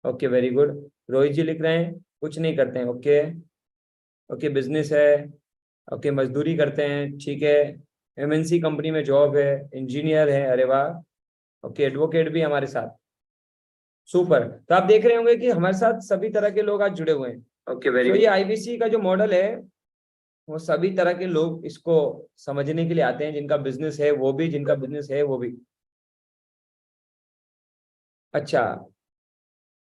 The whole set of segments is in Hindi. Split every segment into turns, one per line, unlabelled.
Okay very good. Rohit ji लिख रहे हैं कुछ नहीं करते हैं। ओके ओके, बिजनेस है। ओके, मजदूरी करते हैं, ठीक है। एमएनसी कंपनी में जॉब है, इंजीनियर है, अरे वाह। ओके, एडवोकेट भी हमारे साथ, सुपर। तो आप देख रहे होंगे कि हमारे साथ सभी तरह के लोग आज जुड़े हुए हैं। Okay very good. ये आईबीसी का जो मॉडल है वो सभी तरह के लोग इसको समझने के लिए आते हैं, जिनका बिजनेस है वो भी, जिनका बिजनेस है वो भी। अच्छा,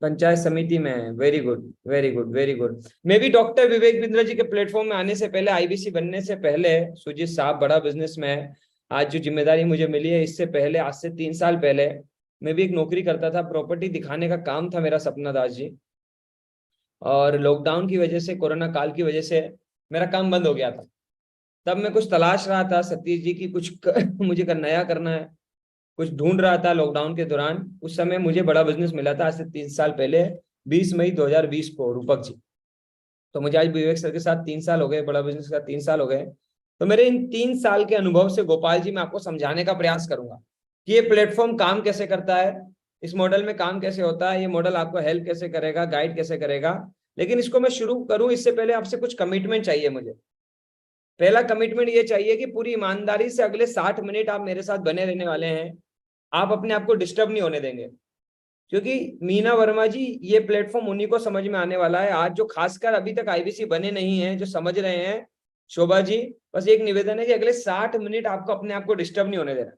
पंचायत समिति में है, very good very good very good. मैं भी डॉक्टर विवेक बिंद्रा जी के प्लेटफॉर्म में आने से पहले, आईबीसी बनने से पहले, सुजीत साहब बड़ा बिजनेस में है। आज जो जिम्मेदारी मुझे मिली है, इससे पहले, आज से 3 साल पहले मैं भी एक नौकरी करता था, प्रॉपर्टी दिखाने का काम था मेरा, सपना दास जी। और लॉकडाउन की वजह से, कोरोना काल की वजह से मेरा काम बंद हो गया था। तब मैं कुछ तलाश रहा था सतीश जी की, मुझे नया करना है, कुछ ढूंढ रहा था लॉकडाउन के दौरान। उस समय मुझे बड़ा बिजनेस मिला था, आज से 3 साल पहले, 20 मई 2020 को, रूपक जी। तो मुझे आज विवेक सर के साथ 3 साल हो गए, बड़ा बिजनेस का 3 साल हो गए। तो मेरे इन 3 साल के अनुभव से गोपाल जी मैं आपको समझाने का प्रयास करूंगा कि ये प्लेटफॉर्म काम कैसे करता है, इस मॉडल में काम कैसे होता है, ये मॉडल आपको हेल्प कैसे करेगा, गाइड कैसे करेगा। लेकिन इसको मैं शुरू करूं इससे पहले आपसे कुछ कमिटमेंट चाहिए मुझे। पहला कमिटमेंट ये चाहिए कि पूरी ईमानदारी से अगले 60 मिनट आप मेरे साथ बने रहने वाले हैं। आप अपने आप को डिस्टर्ब नहीं होने देंगे, क्योंकि मीना वर्मा जी, ये प्लेटफॉर्म उन्हीं को समझ में आने वाला है आज, जो खासकर अभी तक आईबीसी बने नहीं है, जो समझ रहे हैं। शोभा जी, बस एक निवेदन है कि अगले 60 मिनट आपको अपने आप को डिस्टर्ब नहीं होने देना,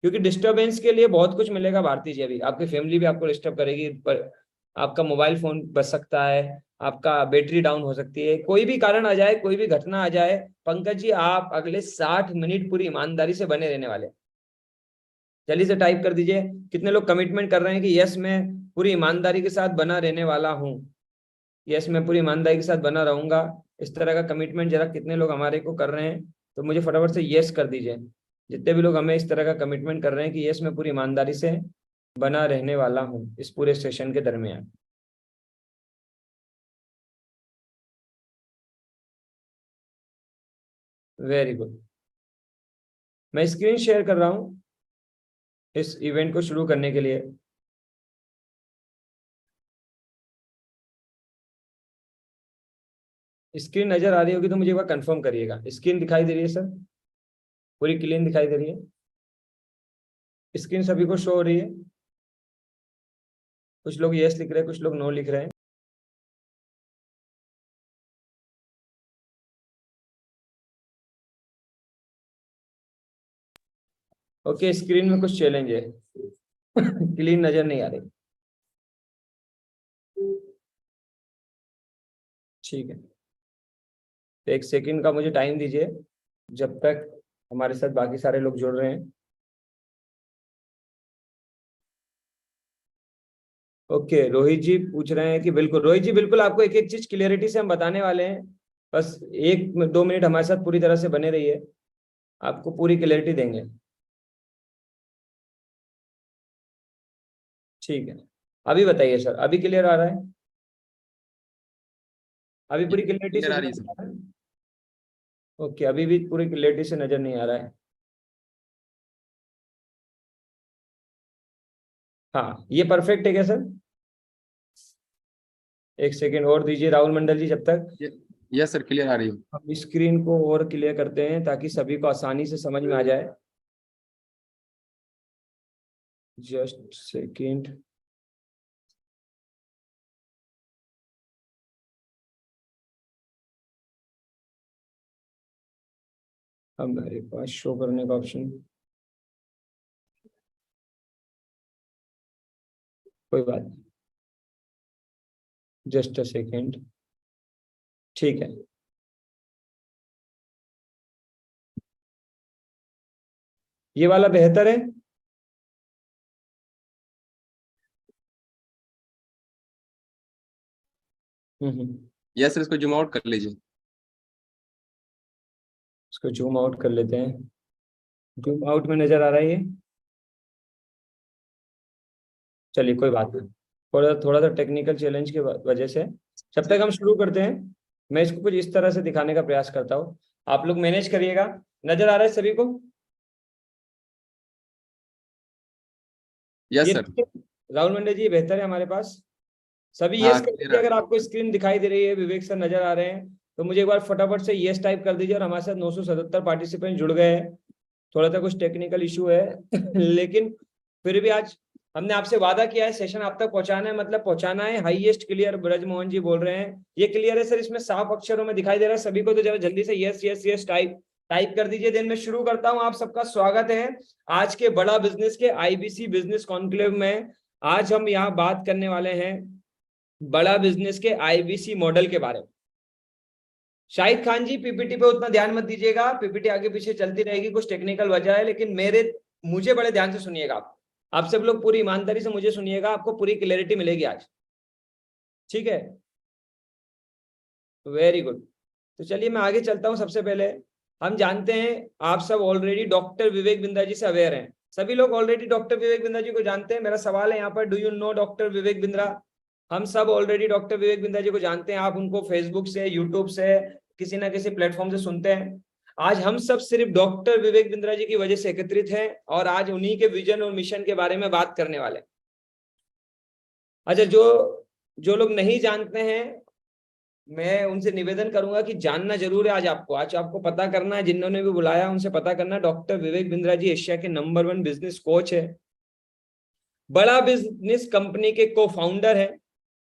क्योंकि डिस्टर्बेंस के लिए बहुत कुछ मिलेगा। भारती जी, अभी आपकी फैमिली भी आपको डिस्टर्ब करेगी, पर आपका मोबाइल फोन बच सकता है, आपका बैटरी डाउन हो सकती है, कोई भी कारण आ जाए, कोई भी घटना आ जाए। पंकज जी, आप अगले 60 मिनट पूरी ईमानदारी से बने रहने वाले। जल्दी से टाइप कर दीजिए, कितने लोग कमिटमेंट कर रहे हैं कि यस मैं पूरी ईमानदारी के साथ बना रहने वाला हूँ, यस मैं पूरी ईमानदारी के साथ बना रहूंगा। इस तरह का कमिटमेंट जरा कितने लोग हमारे को कर रहे हैं, तो मुझे फटाफट से यस कर दीजिए। जितने भी लोग हमें इस तरह का कमिटमेंट कर रहे हैं कि यस मैं पूरी ईमानदारी से बना रहने वाला हूँ इस पूरे सेशन के दरमियान। Very good. मैं स्क्रीन शेयर कर रहा हूँ इस इवेंट को शुरू करने के लिए। स्क्रीन नजर आ रही होगी तो मुझे एक बार कंफर्म करिएगा। स्क्रीन दिखाई दे रही है सर? पूरी क्लीन दिखाई दे रही है? स्क्रीन सभी को शो हो रही है? कुछ लोग यस लिख रहे हैं, कुछ लोग नो लिख रहे हैं। ओके, स्क्रीन में कुछ चैलेंज है। क्लीन नजर नहीं आ रही। ठीक है, तो 1 सेकंड का मुझे टाइम दीजिए, जब तक हमारे साथ बाकी सारे लोग जुड़ रहे हैं। ओके, रोहित जी पूछ रहे हैं कि बिल्कुल, रोहित जी बिल्कुल, आपको एक एक चीज क्लियरिटी से हम बताने वाले हैं। बस 1-2 मिनट हमारे साथ पूरी तरह से बने रहिए, आपको पूरी क्लियरिटी देंगे। ठीक है, अभी बताइए सर, अभी क्लियर आ रहा है? अभी पूरी क्लियरिटी से
क्लियर आ रही
नजर
है सर।
आ रहा है? ओके, अभी भी पूरी क्लियरिटी से नजर नहीं आ रहा है। हाँ, ये परफेक्ट है क्या सर? 1 सेकंड और दीजिए राहुल मंडल जी, जब तक
यस सर, क्लियर आ रही है।
हम स्क्रीन को और क्लियर करते हैं ताकि सभी को आसानी से समझ में आ जाए। Just second. अब मेरे पास शो करने का ऑप्शन, कोई बात नहीं, जस्ट अ सेकंड। ठीक है, ये वाला बेहतर है?
यस सर, इसको जूम आउट कर लीजिए।
इसको जूम आउट कर लेते हैं। जूम आउट में नजर आ रहा है ये? चलिए कोई बात नहीं, थोड़ा थोड़ा सा टेक्निकल चैलेंज की वजह से। जब तक हम शुरू करते हैं, मैं इसको कुछ इस तरह से दिखाने का प्रयास करता हूँ, आप लोग मैनेज करिएगा। नजर आ रहा है सभी को?
यस
ये
सर।
राहुल मंडल जी, ये बेहतर है हमारे पास? सभी
हाँ
यस कर
क्लियर
दीजिए
आ
अगर आपको स्क्रीन दिखाई दे रही है, विवेक सर नजर आ रहे हैं तो मुझे एक बार फटाफट से यस टाइप कर दीजिए। और हमारे साथ 977 पार्टिसिपेंट जुड़ गए हैं। थोड़ा सा कुछ टेक्निकल इशू है लेकिन फिर भी आज हमने आपसे वादा किया है सेशन आप तक पहुंचाना है, मतलब पहुंचाना है। हाईएस्ट क्लियर ब्रजमोहन जी बोल रहे हैं, ये क्लियर है सर? इसमें साफ अक्षरों में दिखाई दे रहा है सभी को? तो जरा जल्दी से यस यस यस टाइप कर दीजिए। दिन में शुरू करता हूं। आप सबका स्वागत है आज के बड़ा बिजनेस के आईबीसी बिजनेस कॉन्क्लेव में। आज हम यहाँ बात करने वाले हैं बड़ा बिजनेस के आईबीसी मॉडल के बारे में। शाहिद खान जी पीपीटी पे उतना ध्यान मत दीजिएगा, पीपीटी आगे पीछे चलती रहेगी, कुछ टेक्निकल वजह है, लेकिन मुझे बड़े ध्यान से सुनिएगा। आप सब लोग पूरी ईमानदारी से मुझे सुनिएगा, आपको पूरी क्लैरिटी मिलेगी आज, ठीक है? Very good. तो चलिए मैं आगे चलता हूं। सबसे पहले हम जानते हैं आप सब ऑलरेडी डॉक्टर विवेक बिंद्रा जी से अवेयर हैं। सभी लोग ऑलरेडी डॉक्टर विवेक बिंद्रा जी को जानते हैं। मेरा सवाल है यहाँ पर, do you know doctor Vivek Bindra? हम सब ऑलरेडी डॉक्टर विवेक बिंद्रा जी को जानते हैं। आप उनको फेसबुक से, यूट्यूब से, किसी ना किसी प्लेटफॉर्म से सुनते हैं। आज हम सब सिर्फ डॉक्टर विवेक बिंद्रा जी की वजह से एकत्रित हैं और आज उन्हीं के विजन और मिशन के बारे में बात करने वाले। अच्छा, जो लोग नहीं जानते हैं मैं उनसे निवेदन करूंगा कि जानना जरूर है। आज आपको पता करना है, जिन्होंने भी बुलाया उनसे पता करना। डॉक्टर विवेक बिंद्रा जी एशिया के नंबर 1 बिजनेस कोच है, बड़ा बिजनेस कंपनी के को फाउंडर है।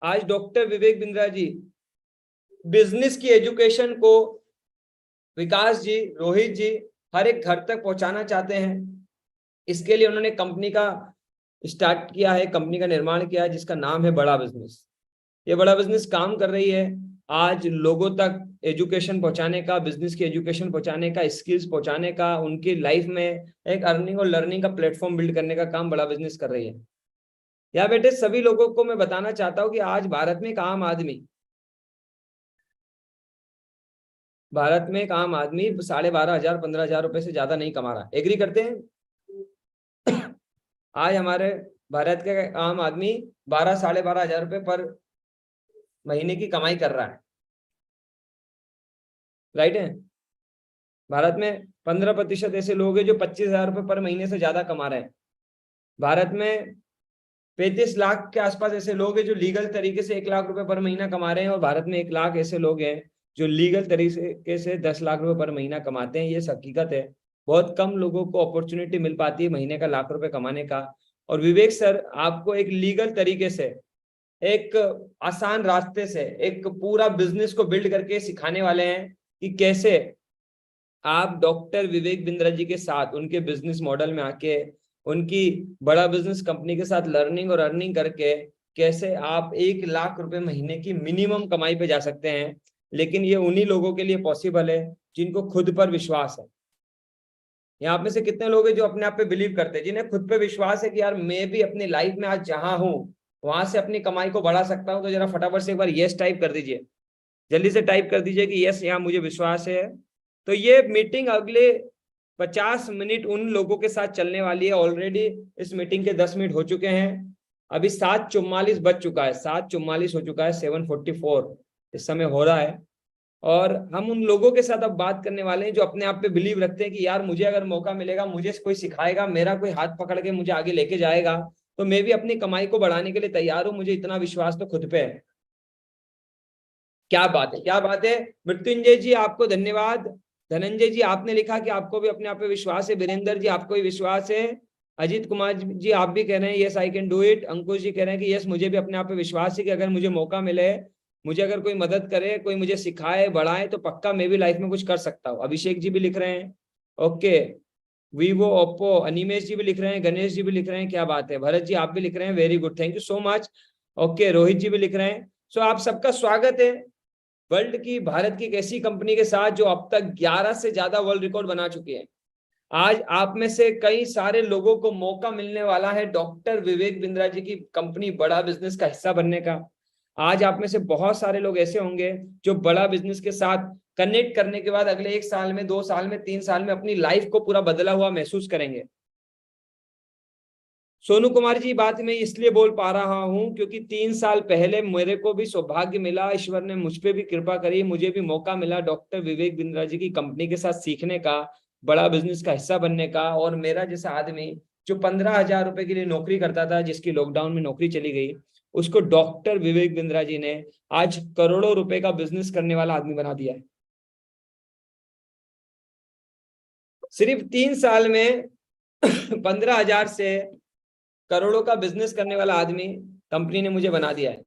आज डॉक्टर विवेक बिंद्रा जी बिजनेस की एजुकेशन को विकास जी, रोहित जी हर एक घर तक पहुंचाना चाहते हैं। इसके लिए उन्होंने कंपनी का स्टार्ट किया है, कंपनी का निर्माण किया है जिसका नाम है बड़ा बिजनेस। ये बड़ा बिजनेस काम कर रही है आज लोगों तक एजुकेशन पहुंचाने का, बिजनेस की एजुकेशन पहुंचाने का, स्किल्स पहुंचाने का, उनकी लाइफ में एक अर्निंग और लर्निंग का प्लेटफॉर्म बिल्ड करने का काम बड़ा बिजनेस कर रही है। या बेटे सभी लोगों को मैं बताना चाहता हूं कि आज भारत में एक आम आदमी 12,500 15,000 रुपए से ज्यादा नहीं कमा रहा। एग्री करते हैं? आज हमारे भारत के आम आदमी 12,500 रुपए पर महीने की कमाई कर रहा है, राइट है? भारत में 15% ऐसे लोग हैं जो 25,000 रुपए पर महीने से ज्यादा कमा रहे हैं। भारत में 35 लाख के आसपास ऐसे लोग हैं जो लीगल तरीके से 1 लाख रुपए पर महीना कमा रहे हैं, और भारत में 1 लाख ऐसे लोग हैं जो लीगल तरीके से 10 लाख रुपए पर महीना कमाते हैं। ये हकीकत है। बहुत कम लोगों को अपॉर्चुनिटी मिल पाती है महीने का 1 लाख रुपए कमाने का। और विवेक सर आपको एक लीगल तरीके से, एक आसान रास्ते से एक पूरा बिजनेस को बिल्ड करके सिखाने वाले हैं कि कैसे आप डॉक्टर विवेक बिंद्रा जी के साथ उनके बिजनेस मॉडल में आके उनकी बड़ा बिजनेस कंपनी के साथ लर्निंग और अर्निंग करके कैसे आप 1 लाख रुपए महीने की मिनिमम कमाई पे जा सकते हैं। लेकिन ये उन्हीं लोगों के लिए पॉसिबल है जिनको खुद पर विश्वास है। यहाँ में से कितने लोग हैं जो अपने आप पे बिलीव करते हैं, जिन्हें खुद पे विश्वास है कि यार मैं भी अपनी लाइफ में आज जहां हूं वहां से अपनी कमाई को बढ़ा सकता हूं? तो जरा फटाफट से एक बार यस टाइप कर दीजिए, जल्दी से टाइप कर दीजिए कि यस, यहाँ मुझे विश्वास है। तो ये मीटिंग अगले 50 मिनट उन लोगों के साथ चलने वाली है। ऑलरेडी इस मीटिंग के 10 मिनट हो चुके हैं, अभी 7:44 बज चुका है, 7:44 हो चुका है, 7:44 इस समय हो रहा है। और हम उन लोगों के साथ अब बात करने वाले हैं जो अपने आप पे बिलीव रखते हैं कि यार मुझे अगर मौका मिलेगा, मुझे कोई सिखाएगा, मेरा कोई हाथ पकड़ के मुझे आगे लेके जाएगा, तो मैं भी अपनी कमाई को बढ़ाने के लिए तैयार हूं। मुझे इतना विश्वास तो खुद पे है। क्या बात है, क्या बात है। मृत्युंजय जी आपको धन्यवाद। धनंजय जी आपने लिखा कि आपको भी अपने आप पे विश्वास है। वीरेंद्र जी आपको भी विश्वास है। अजीत कुमार जी आप भी कह रहे हैं yes I can do it. Ankush ji कह रहे हैं कि यस मुझे भी अपने आप पे विश्वास है कि अगर मुझे मौका मिले, मुझे अगर कोई मदद करे, कोई मुझे सिखाए, बढ़ाए, तो पक्का मैं भी लाइफ में कुछ कर सकता हूँ। अभिषेक जी भी लिख रहे हैं ओके। वीवो, ओप्पो, अनिमेश जी भी लिख रहे हैं, गणेश जी भी लिख रहे हैं, क्या बात है। भरत जी आप भी लिख रहे हैं, very good, thank you so much. Okay, Rohit ji भी लिख रहे हैं। सो आप सबका स्वागत है वर्ल्ड की, भारत की एक ऐसी कंपनी के साथ जो अब तक 11 से ज्यादा वर्ल्ड रिकॉर्ड बना चुकी है। आज आप में से कई सारे लोगों को मौका मिलने वाला है डॉक्टर विवेक बिंद्रा जी की कंपनी बड़ा बिजनेस का हिस्सा बनने का। आज आप में से बहुत सारे लोग ऐसे होंगे जो बड़ा बिजनेस के साथ कनेक्ट करने के बाद अगले 1 साल में, 2 साल में, 3 साल में अपनी लाइफ को पूरा बदला हुआ महसूस करेंगे। सोनू कुमार जी बात मैं इसलिए बोल पा रहा हूं क्योंकि 3 साल पहले मेरे को भी सौभाग्य मिला, ईश्वर ने मुझ पे भी कृपा करी, मुझे भी मौका मिला डॉक्टर विवेक बिंद्रा जी की कंपनी के साथ सीखने का, बड़ा बिजनेस का हिस्सा बनने का। और मेरा जैसा आदमी जो 15,000 रुपए के लिए नौकरी करता था, जिसकी लॉकडाउन में नौकरी चली गई, उसको डॉक्टर विवेक बिंद्रा जी ने आज करोड़ों रुपए का बिजनेस करने वाला आदमी बना दिया है। सिर्फ 3 साल में 15,000 से करोड़ों का बिजनेस करने वाला आदमी कंपनी ने मुझे बना दिया है।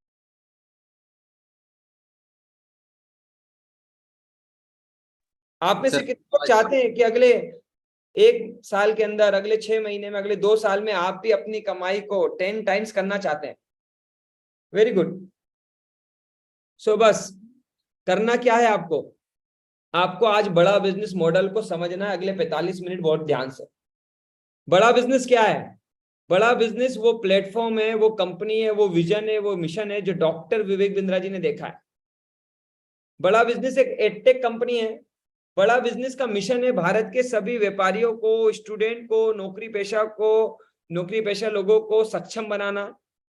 आप में से
सर,
कितने लोग चाहते हैं कि अगले 1 साल के अंदर, अगले 6 महीने में, अगले 2 साल में आप भी अपनी कमाई को 10 टाइम्स करना चाहते हैं? Very good. सो बस करना क्या है आपको? आपको आज बड़ा बिजनेस मॉडल को समझना है अगले 45 मिनट बहुत ध्यान से। बड़ा बिजनेस क्या है? बड़ा बिजनेस वो प्लेटफॉर्म है, वो कंपनी है, वो विजन है, वो मिशन है जो डॉक्टर विवेक बिंद्रा जी ने देखा है। बड़ा बिजनेस एक एडटेक कंपनी है। बड़ा बिजनेस का मिशन है भारत के सभी व्यापारियों को, स्टूडेंट को, नौकरी पेशा लोगों को सक्षम बनाना,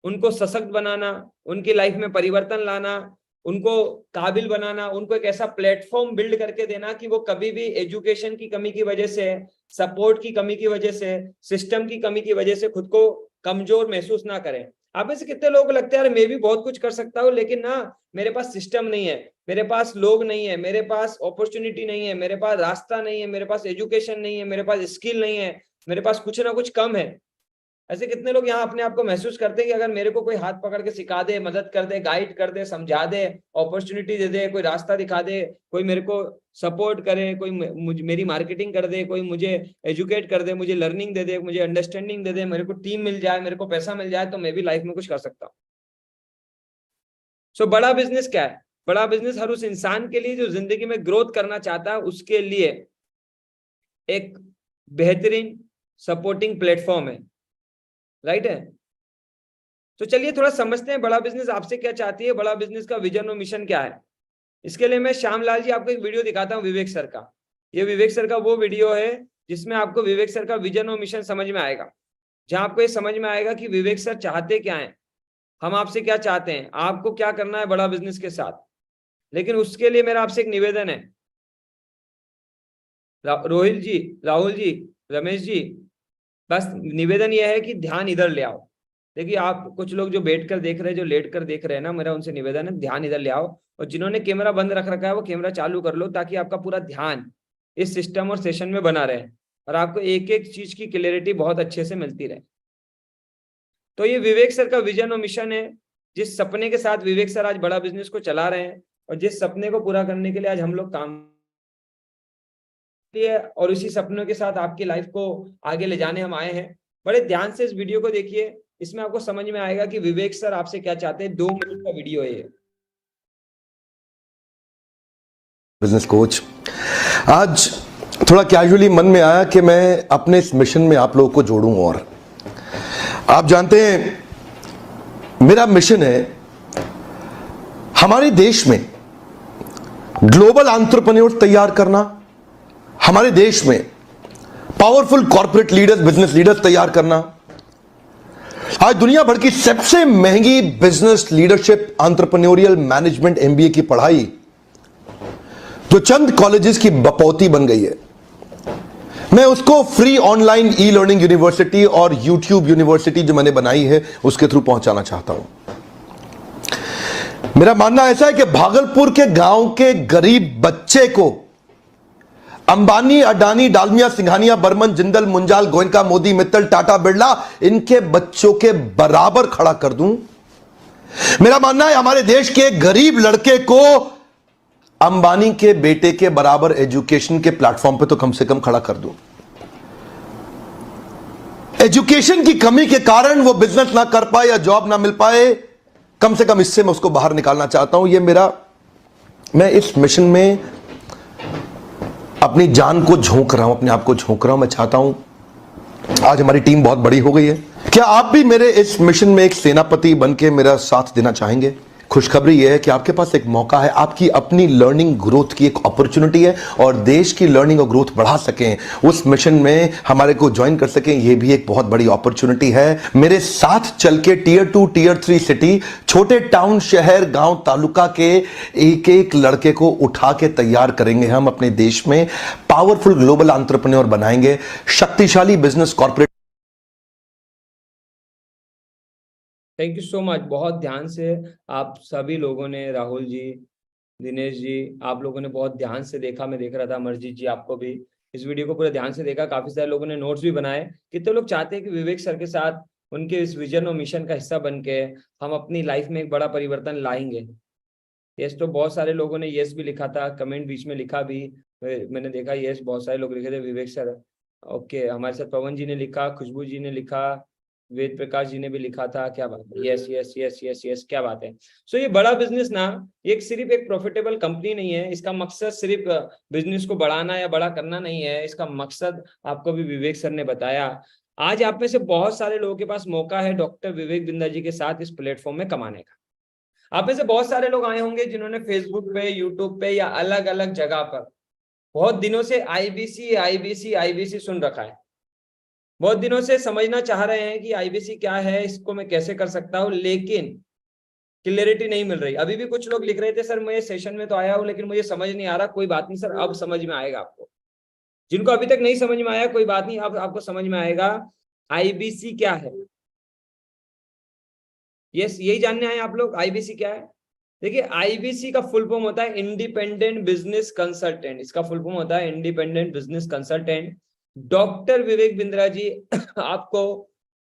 उनको सशक्त बनाना, उनकी लाइफ में परिवर्तन लाना, उनको काबिल बनाना, उनको एक ऐसा प्लेटफॉर्म बिल्ड करके देना कि वो कभी भी एजुकेशन की कमी की वजह से, सपोर्ट की कमी की वजह से, सिस्टम की कमी की वजह से खुद को कमजोर महसूस ना करें। आप में से कितने लोगों को लगता है यार मैं भी बहुत कुछ कर सकता हूँ, लेकिन ना मेरे पास सिस्टम नहीं है, मेरे पास लोग नहीं है, मेरे पास अपॉर्चुनिटी नहीं है, मेरे पास रास्ता नहीं है, मेरे पास एजुकेशन नहीं है, मेरे पास स्किल नहीं है, मेरे पास कुछ ना कुछ कम है। ऐसे कितने लोग यहाँ अपने आप को महसूस करते हैं कि अगर मेरे को कोई हाथ पकड़ के सिखा दे, मदद कर दे, गाइड कर दे, समझा दे, अपॉर्चुनिटी दे दे, कोई रास्ता दिखा दे, कोई मेरे को सपोर्ट करे, कोई मेरी मार्केटिंग कर दे, कोई मुझे एजुकेट कर दे, मुझे लर्निंग दे दे, मुझे अंडरस्टैंडिंग दे दे, मेरे को टीम मिल जाए, मेरे को पैसा मिल जाए, तो मैं भी लाइफ में कुछ कर सकता हूँ। सो बड़ा बिजनेस क्या है? बड़ा बिजनेस हर उस इंसान के लिए जो जिंदगी में ग्रोथ करना चाहता है उसके लिए एक बेहतरीन सपोर्टिंग प्लेटफॉर्म है। राइट है? तो चलिए थोड़ा समझते हैं बड़ा बिजनेस आपसे क्या चाहती है, बड़ा बिजनेस का विजन और मिशन क्या है। इसके लिए मैं श्यामलाल जी आपको एक वीडियो दिखाता हूँ विवेक सर का। ये विवेक सर का वो वीडियो है जिसमें आपको विवेक सर का विजन और मिशन समझ में आएगा, जहां आपको ये समझ में आएगा कि विवेक सर चाहते क्या हैं, हम आपसे क्या चाहते हैं, आपको क्या करना है बड़ा बिजनेस के साथ। लेकिन उसके लिए मेरा आपसे एक निवेदन है, रोहित जी, राहुल जी, रमेश जी, बस निवेदन यह है कि ध्यान इधर ले आओ। देखिए आप कुछ लोग जो बैठ कर देख रहे हैं, जो लेट कर देख रहे हैं ना, मेरा उनसे निवेदन है ध्यान इधर ले आओ, और जिन्होंने कैमरा बंद रख रखा है वो कैमरा चालू कर लो, ताकि आपका पूरा ध्यान इस सिस्टम और सेशन में बना रहे और आपको एक एक चीज की क्लियरिटी बहुत अच्छे से मिलती रहे। तो ये विवेक सर का विजन और मिशन है, जिस सपने के साथ विवेक सर आज बड़ा बिजनेस को चला रहे हैं, और जिस सपने को पूरा करने के लिए आज हम लोग काम लिए, और उसी सपनों के साथ आपकी लाइफ को आगे ले जाने हम आए हैं। बड़े ध्यान से इस वीडियो को देखिए, इसमें आपको समझ में आएगा कि विवेक सर आपसे क्या चाहते हैं। 2 मिनट का वीडियो है ये।
बिजनेस कोच, आज थोड़ा कैजुअली मन में आया कि मैं अपने इस मिशन में आप लोगों को जोड़ूं। और आप जानते हैं मेरा मिशन है हमारे देश में ग्लोबल एंटरप्रेन्योर तैयार करना, हमारे देश में powerful corporate leaders, business leaders तैयार करना। आज दुनिया भर की सबसे महंगी business leadership entrepreneurial management MBA की पढ़ाई जो चंद कॉलेजेस की बपौती बन गई है, मैं उसको free online e learning university और यूट्यूब यूनिवर्सिटी जो मैंने बनाई है उसके थ्रू पहुंचाना चाहता हूं। मेरा मानना ऐसा है कि भागलपुर के गांव के गरीब बच्चे को अंबानी, अडानी, डालमिया, सिंघानिया, बर्मन, जिंदल, मुंजाल, गोयनका, मोदी, मित्तल, टाटा, बिरला, इनके बच्चों के बराबर खड़ा कर दूं। मेरा मानना है हमारे देश के गरीब लड़के को अंबानी के बेटे के बराबर एजुकेशन के प्लेटफॉर्म पे तो कम से कम खड़ा कर दूं। एजुकेशन की कमी के कारण वो बिजनेस ना कर पाए या जॉब ना मिल पाए, कम से कम इससे मैं उसको बाहर निकालना चाहता हूं। मैं इस मिशन में अपनी जान को झोंक रहा हूं, अपने आप को झोंक रहा हूं। मैं चाहता हूं, आज हमारी टीम बहुत बड़ी हो गई है, क्या आप भी मेरे इस मिशन में एक सेनापति बनके मेरा साथ देना चाहेंगे? खुशखबरी यह है कि आपके पास एक मौका है, आपकी अपनी लर्निंग ग्रोथ की एक अपॉर्चुनिटी है, और देश की लर्निंग और ग्रोथ बढ़ा सकें, उस मिशन में हमारे को ज्वाइन कर सकें, यह भी एक बहुत बड़ी अपॉर्चुनिटी है। मेरे साथ चल के टियर 2, टियर 3 सिटी, छोटे टाउन, शहर, गांव, तालुका के एक एक लड़के को उठा के तैयार करेंगे हम अपने देश में, पावरफुल ग्लोबल एंटरप्रेन्योर बनाएंगे, शक्तिशाली business corporate.
Thank you so much. बहुत ध्यान से आप सभी लोगों ने, राहुल जी, दिनेश जी, आप लोगों ने बहुत ध्यान से देखा। मैं देख रहा था, अमरजीत जी आपको भी इस वीडियो को पूरे ध्यान से देखा। काफी सारे लोगों ने नोट्स भी बनाए। कितने लोग चाहते हैं कि विवेक सर के साथ उनके इस विजन और मिशन का हिस्सा बन के हम अपनी लाइफ में एक बड़ा परिवर्तन लाएंगे। यस, तो बहुत सारे लोगों ने यस भी लिखा था, कमेंट बीच में लिखा भी, मैंने देखा। यस, बहुत सारे लोग लिखे थे, विवेक सर। ओके, हमारे साथ पवन जी ने लिखा, खुशबू जी ने लिखा, वेद प्रकाश जी ने भी लिखा था। क्या बात है, yes yes yes yes yes, क्या बात है। सो ये बड़ा बिजनेस ना, ये सिर्फ एक प्रॉफिटेबल कंपनी नहीं है। इसका मकसद सिर्फ बिजनेस को बढ़ाना या बड़ा करना नहीं है। इसका मकसद आपको भी विवेक सर ने बताया। आज आप में से बहुत सारे लोगों के पास मौका है डॉक्टर विवेक बिंद्रा जी के साथ इस प्लेटफॉर्म में कमाने का। आप में से बहुत सारे लोग आए होंगे जिन्होंने फेसबुक पे, यूट्यूब पे या अलग अलग जगह पर बहुत दिनों से आईबीसी आईबीसी आईबीसी सुन रखा है। बहुत दिनों से समझना चाह रहे हैं कि आईबीसी क्या है, इसको मैं कैसे कर सकता हूं, लेकिन क्लियरिटी नहीं मिल रही। अभी भी कुछ लोग लिख रहे थे, सर मैं सेशन में तो आया हूं लेकिन मुझे समझ नहीं आ रहा। कोई बात नहीं सर, अब समझ में आएगा आपको। जिनको अभी तक नहीं समझ में आया, कोई बात नहीं, अब आपको समझ में आएगा आईबीसी क्या है। यस, यही जानने आए आप लोग, आईबीसी क्या है। देखिए, आईबीसी का फुल फॉर्म होता है इंडिपेंडेंट बिजनेस कंसल्टेंट। इसका फुल फॉर्म होता है independent business consultant. Doctor Vivek Bindra ji आपको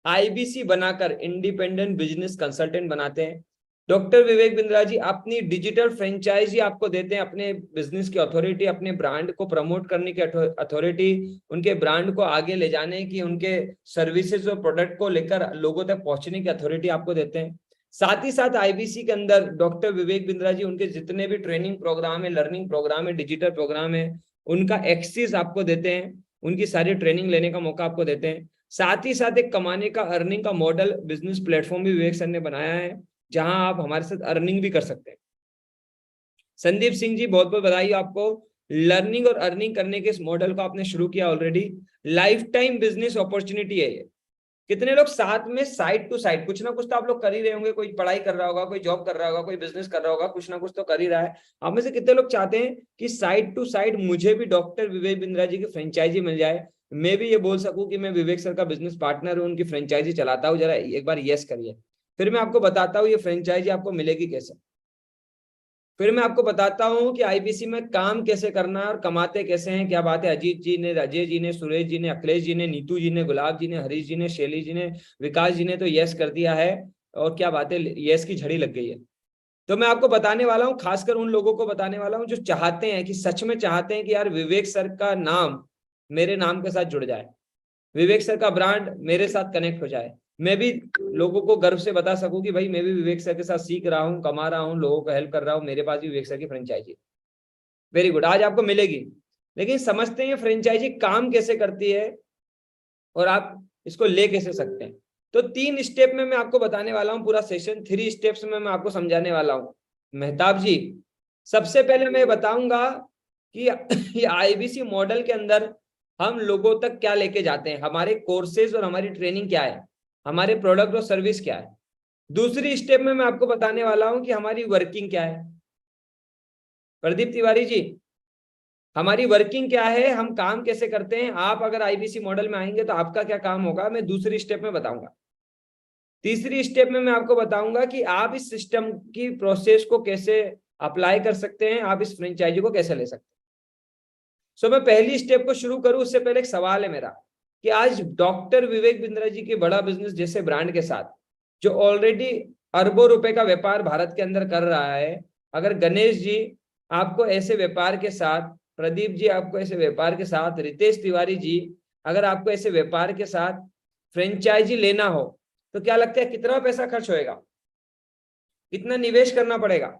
आईबीसी बनाकर इंडिपेंडेंट बिजनेस कंसल्टेंट बनाते हैं। डॉक्टर विवेक बिंद्रा जी अपनी डिजिटल फ्रेंचाइजी आपको देते हैं, अपने बिजनेस की अथॉरिटी, अपने ब्रांड को प्रमोट करने की अथॉरिटी, उनके ब्रांड को आगे ले जाने की, उनके सर्विसेज और प्रोडक्ट को लेकर लोगों तक पहुंचने की अथॉरिटी आपको देते हैं। साथ ही साथ आईबीसी के अंदर डॉक्टर विवेक बिंद्रा जी उनके जितने भी ट्रेनिंग प्रोग्राम है, लर्निंग प्रोग्राम है, डिजिटल प्रोग्राम है, उनका एक्सेस आपको देते हैं, उनकी सारी ट्रेनिंग लेने का मौका आपको देते हैं। साथ ही साथ एक कमाने का, अर्निंग का मॉडल बिजनेस प्लेटफॉर्म भी विवेक सर ने बनाया है, जहां आप हमारे साथ अर्निंग भी कर सकते हैं। संदीप सिंह जी, बहुत बहुत बधाई आपको। लर्निंग और अर्निंग करने के इस मॉडल को आपने शुरू किया already. Life time business opportunity है ये। कितने लोग साथ में साइड टू साइड कुछ ना कुछ तो आप लोग कर ही रहे होंगे। कोई पढ़ाई कर रहा होगा, कोई जॉब कर रहा होगा, कोई बिजनेस कर रहा होगा, कुछ ना कुछ तो कर ही रहा है। आप में से कितने लोग चाहते हैं कि साइड टू साइड मुझे भी डॉक्टर विवेक बिंद्रा जी की फ्रेंचाइजी मिल जाए, मैं भी ये बोल सकूं कि मैं विवेक सर का बिजनेस पार्टनर हूं, उनकी फ्रेंचाइजी चलाता हूं। जरा एक बार यस करिए, फिर मैं आपको बताता हूँ ये फ्रेंचाइजी आपको मिलेगी कैसे। फिर मैं आपको बताता हूं कि आईबीसी में काम कैसे करना है और कमाते कैसे हैं। क्या बात है, अजीत जी ने, अजय जी ने, सुरेश जी ने, अखिलेश जी ने, नीतू जी ने, गुलाब जी ने, हरीश जी ने, शैली जी ने, विकास जी ने तो यस कर दिया है। और क्या बात है, यस की झड़ी लग गई है। तो मैं आपको बताने वाला हूं, खासकर उन लोगों को बताने वाला हूं जो चाहते हैं, कि सच में चाहते हैं कि यार विवेक सर का नाम मेरे नाम के साथ जुड़ जाए, विवेक सर का ब्रांड मेरे साथ कनेक्ट हो जाए, मैं भी लोगों को गर्व से बता सकूं कि भाई मैं भी विवेक सर के साथ सीख रहा हूं, कमा रहा हूं, लोगों को हेल्प कर रहा हूं, मेरे पास भी विवेक सर की फ्रेंचाइजी। वेरी गुड, आज आपको मिलेगी। लेकिन समझते हैं फ्रेंचाइजी काम कैसे करती है और आप इसको ले कैसे सकते हैं। तो 3 स्टेप में मैं आपको बताने वाला हूं, पूरा सेशन 3 स्टेप्स में मैं आपको समझाने वाला हूं। मेहताब जी, सबसे पहले मैं बताऊंगा कि आईबीसी मॉडल के अंदर हम लोगों तक क्या लेके जाते हैं, हमारे कोर्सेज और हमारी ट्रेनिंग क्या है, हमारे प्रोडक्ट और सर्विस क्या है। दूसरी स्टेप में मैं आपको बताने वाला हूं कि हमारी वर्किंग क्या है। प्रदीप तिवारी जी, हमारी वर्किंग क्या है, हम काम कैसे करते हैं। आप अगर आईबीसी मॉडल में आएंगे तो आपका क्या काम होगा, मैं दूसरी स्टेप में बताऊंगा। तीसरी स्टेप में मैं आपको बताऊंगा कि आप इस सिस्टम की प्रोसेस को कैसे अप्लाई कर सकते हैं, आप इस फ्रेंचाइजी को कैसे ले सकते हैं। सो मैं पहली स्टेप को शुरू करूं उससे पहले एक सवाल है मेरा, कि आज डॉक्टर विवेक बिंद्रा जी के बड़ा बिजनेस जैसे ब्रांड के साथ, जो ऑलरेडी अरबों रुपए का व्यापार भारत के अंदर कर रहा है, अगर गणेश जी आपको ऐसे व्यापार के साथ, प्रदीप जी आपको ऐसे व्यापार के साथ, रितेश तिवारी जी अगर आपको ऐसे व्यापार के साथ फ्रेंचाइजी लेना हो, तो क्या लगता है कितना पैसा खर्च होएगा, कितना निवेश करना पड़ेगा।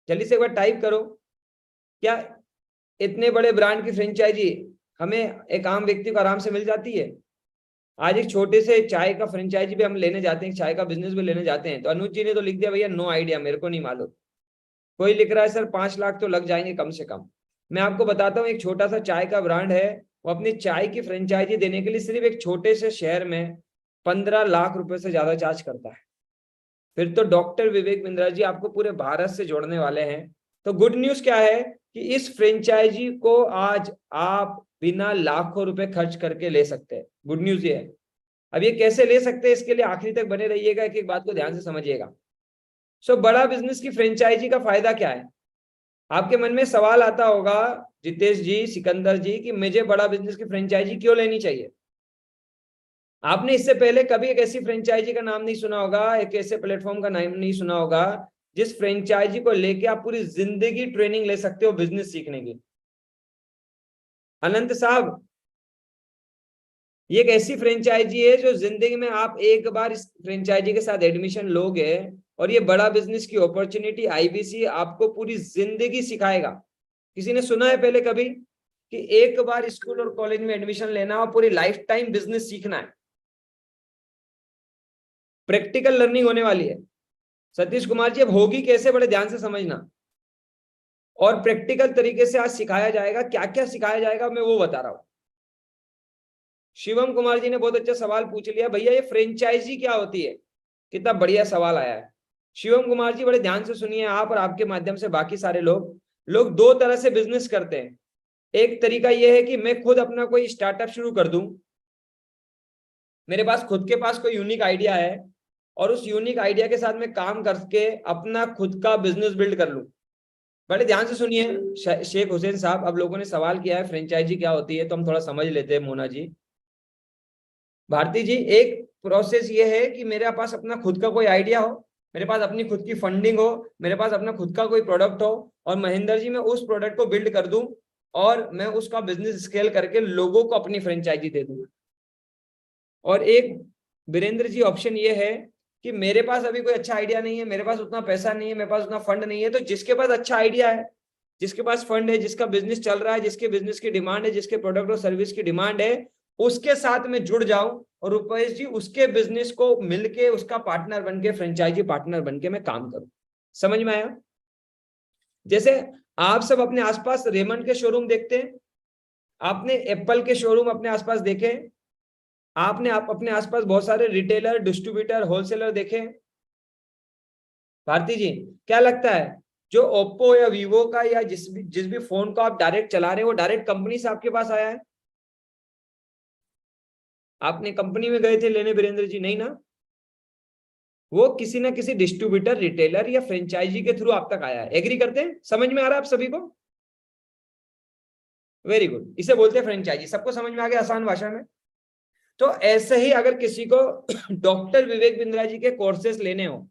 जल्दी से एक बार टाइप करो। क्या इतने बड़े ब्रांड की फ्रेंचाइजी हमें एक आम व्यक्ति को आराम से मिल जाती है। आज एक छोटे से चाय का फ्रेंचाइजी भी हम लेने जाते हैं, चाय का बिजनेस भी लेने जाते हैं, तो अनुज जी ने तो लिख दिया भैया नो आइडिया, मेरे को नहीं मालूम। कोई लिख रहा है सर 5 लाख तो लग जाएंगे कम से कम। मैं आपको बताता हूँ, एक छोटा सा चाय का ब्रांड है, वो अपनी चाय की फ्रेंचाइजी देने के लिए सिर्फ एक छोटे से शहर में 15 लाख रुपए से ज्यादा चार्ज करता है। फिर तो डॉक्टर विवेक बिंद्रा जी आपको पूरे भारत से जोड़ने वाले हैं। तो गुड न्यूज क्या है कि इस फ्रेंचाइजी को आज आप बिना लाखों रुपए खर्च करके ले सकते हैं। गुड न्यूज ये है, अब ये कैसे ले सकते हैं, इसके लिए आखिरी तक बने रहिएगा, एक एक बात को ध्यान से समझिएगा। सो बड़ा बिजनेस की फ्रेंचाइजी का फायदा क्या है? आपके मन में सवाल आता होगा जितेश जी, सिकंदर जी, कि मुझे बड़ा बिजनेस की फ्रेंचाइजी क्यों लेनी चाहिए? आपने इससे पहले कभी एक ऐसी फ्रेंचाइजी का नाम नहीं सुना होगा, एक ऐसे प्लेटफॉर्म का नाम नहीं सुना होगा जिस फ्रेंचाइजी को लेके आप पूरी जिंदगी ट्रेनिंग ले सकते हो बिजनेस सीखने की। अनंत साहब, ये एक ऐसी फ्रेंचाइजी है जो जिंदगी में आप एक बार इस फ्रेंचाइजी के साथ एडमिशन लोगे और ये बड़ा बिजनेस की अपॉर्चुनिटी आईबीसी आपको पूरी जिंदगी सिखाएगा। किसी ने सुना है पहले कभी कि एक बार स्कूल और कॉलेज में एडमिशन लेना और पूरी लाइफ टाइम बिजनेस सीखना है? प्रैक्टिकल लर्निंग होने वाली है। सतीश कुमार जी, अब होगी कैसे, बड़े ध्यान से समझना। और प्रैक्टिकल तरीके से आज सिखाया जाएगा। क्या क्या सिखाया जाएगा मैं वो बता रहा हूं। शिवम कुमार जी ने बहुत अच्छा सवाल पूछ लिया, भैया ये फ्रेंचाइजी क्या होती है? कितना बढ़िया सवाल आया है। शिवम कुमार जी, बड़े ध्यान से सुनिए आप और आपके माध्यम से बाकी सारे लोग दो तरह से बिजनेस करते हैं। एक तरीका यह है कि मैं खुद अपना कोई स्टार्टअप शुरू कर दूं, मेरे पास खुद के पास कोई यूनिक आइडिया है और उस यूनिक आइडिया के साथ मैं काम करके अपना खुद का बिजनेस बिल्ड कर लूं। बड़े ध्यान से सुनिए शेख हुसैन साहब, अब लोगों ने सवाल किया है फ्रेंचाइजी क्या होती है, तो हम थोड़ा समझ लेते हैं। मोना जी, भारती जी, एक प्रोसेस ये है कि मेरे पास अपना खुद का कोई आइडिया हो, मेरे पास अपनी खुद की फंडिंग हो, मेरे पास अपना खुद का कोई प्रोडक्ट हो और महेंद्र जी मैं उस प्रोडक्ट को बिल्ड कर दूं और मैं उसका बिजनेस स्केल करके लोगों को अपनी फ्रेंचाइजी दे दूं। और एक वीरेंद्र जी ऑप्शन ये है कि मेरे पास अभी कोई अच्छा आइडिया नहीं है, मेरे पास उतना पैसा नहीं है, मेरे पास उतना फंड नहीं है, तो जिसके पास अच्छा आइडिया है, जिसके पास फंड है, जिसका बिजनेस चल रहा है, जिसके बिजनेस की डिमांड है, जिसके प्रोडक्ट और सर्विस की डिमांड है, उसके साथ में जुड़ जाऊं और रुपेश जी उसके बिजनेस को मिलके उसका पार्टनर बनके, फ्रेंचाइजी पार्टनर बनके मैं काम करूं। समझ में आया? जैसे आप सब अपने आसपास रेमंड के शोरूम देखते हैं, आपने एप्पल के शोरूम अपने आसपास देखे, आपने अपने आसपास बहुत सारे रिटेलर, डिस्ट्रीब्यूटर, होलसेलर देखे। भारती जी, क्या लगता है जो ओप्पो या वीवो का या जिस भी फोन को आप डायरेक्ट चला रहे हैं वो डायरेक्ट कंपनी से आपके पास आया है? आपने कंपनी में गए थे लेने वीरेंद्र जी? नहीं ना, वो किसी ना किसी डिस्ट्रीब्यूटर, रिटेलर या फ्रेंचाइजी के थ्रू आप तक आया है। एग्री करते हैं? समझ में आ रहा है आप सभी को? वेरी गुड, इसे बोलते हैं फ्रेंचाइजी। सबको समझ में आ गया आसान भाषा में? तो ऐसे ही अगर किसी को डॉक्टर विवेक बिंद्रा जी के कोर्सेस लेने हो,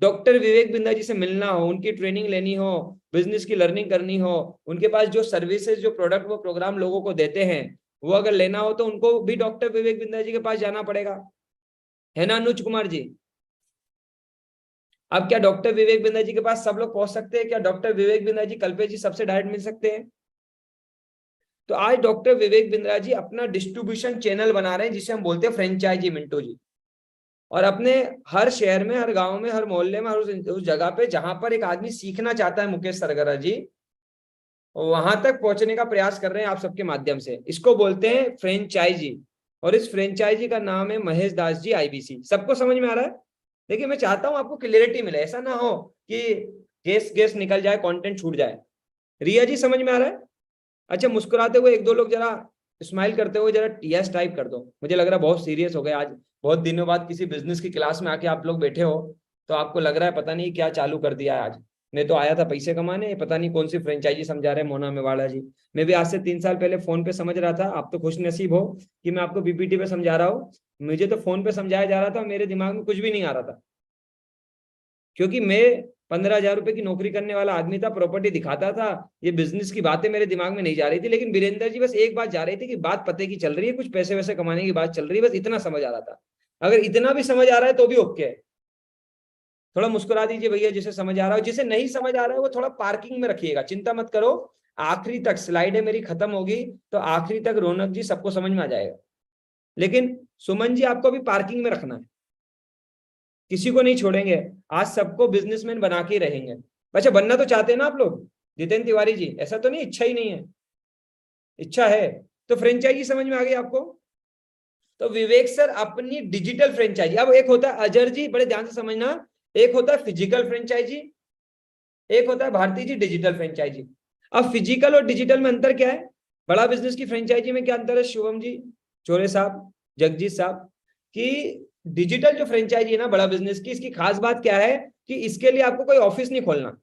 डॉक्टर विवेक बिंद्रा जी से मिलना हो, उनकी ट्रेनिंग लेनी हो, बिजनेस की लर्निंग करनी हो, उनके पास जो सर्विसेज, जो प्रोडक्ट, वो प्रोग्राम लोगों को देते हैं, वो अगर लेना हो तो उनको भी डॉक्टर विवेक बिंद्रा जी के पास जाना पड़ेगा, है ना अनुज कुमार जी? अब क्या डॉक्टर विवेक बिंद्रा जी के पास सब लोग पहुंच सकते हैं? क्या डॉक्टर विवेक बिंद्रा जी, कल्पेश जी सबसे डायरेक्ट मिल सकते हैं? तो आज डॉक्टर विवेक बिंद्रा जी अपना डिस्ट्रीब्यूशन चैनल बना रहे हैं जिसे हम बोलते हैं फ्रेंचाइजी, मिंटू जी। और अपने हर शहर में, हर गांव में, हर मोहल्ले में, हर उस जगह पे जहां पर एक आदमी सीखना चाहता है, मुकेश सरगरा जी, वहां तक पहुंचने का प्रयास कर रहे हैं आप सबके माध्यम से। इसको बोलते हैं फ्रेंचाइजी और इस फ्रेंचाइजी का नाम है महेश दास जी आईबीसी। सबको समझ में आ रहा है? देखिए, मैं चाहता हूं आपको क्लियरिटी मिले, ऐसा ना हो कि गेस निकल जाए, कंटेंट छूट जाए। रिया जी, समझ में आ रहा है? अच्छा, मुस्कुराते हुए एक दो लोग जरा स्माइल करते हुए जरा यस टाइप कर दो। मुझे लग रहा है बहुत सीरियस हो गए आज, बहुत दिनों बाद किसी बिजनेस की क्लास में आके आप लोग बैठे हो, तो आपको लग रहा है पता नहीं क्या चालू कर दिया है आज। मैं तो आया था पैसे कमाने, पता नहीं कौन सी फ्रेंचाइजी समझा रहे हैं मोना मेवाड़ा जी। मैं भी आज से 3 साल पहले फोन पे समझ रहा था। आप तो खुश नसीब हो कि मैं आपको पीपीटी पे समझा रहा हूँ। मुझे तो फोन पे समझाया जा रहा था, मेरे दिमाग में कुछ भी नहीं आ रहा था, क्योंकि मैं 15,000 रुपए की नौकरी करने वाला आदमी था, प्रॉपर्टी दिखाता था, ये बिजनेस की बातें मेरे दिमाग में नहीं जा रही थी। लेकिन वीरेंद्र जी बस एक बात जा रही थी कि बात पते की चल रही है, कुछ पैसे वैसे कमाने की बात चल रही है, बस इतना समझ आ रहा था। अगर इतना भी समझ आ रहा है तो भी ओके है। थोड़ा मुस्कुरा दीजिए भैया जिसे समझ आ रहा हो। जिसे नहीं समझ आ रहा है वो थोड़ा पार्किंग में रखिएगा, चिंता मत करो, आखिरी तक स्लाइडें मेरी खत्म होगी तो आखिरी तक रौनक जी सबको समझ में आ जाएगा। लेकिन सुमन जी, आपको भी पार्किंग में रखना है, किसी को नहीं छोड़ेंगे। आज सबको बिजनेसमैन बना के रहेंगे। अच्छा, बनना तो चाहते हैं ना आप लोग? जितेंद्र तिवारी जी, ऐसा तो नहीं इच्छा ही नहीं है? इच्छा है। तो फ्रेंचाइजी समझ में आ गई आपको? तो विवेक सर अपनी डिजिटल फ्रेंचाइजी, अब एक होता है अजर जी, बड़े ध्यान से समझना, एक होता है फिजिकल फ्रेंचाइजी, एक होता है भारती जी डिजिटल फ्रेंचाइजी। अब फिजिकल और डिजिटल में अंतर क्या है? बड़ा बिजनेस की फ्रेंचाइजी में क्या अंतर है? शुभम जी, चोरे साहब, जगजीत साहब, कि डिजिटल जो फ्रेंचाइजी है ना बड़ा बिजनेस की, इसकी खास बात क्या है कि इसके लिए आपको कोई ऑफिस नहीं खोलना।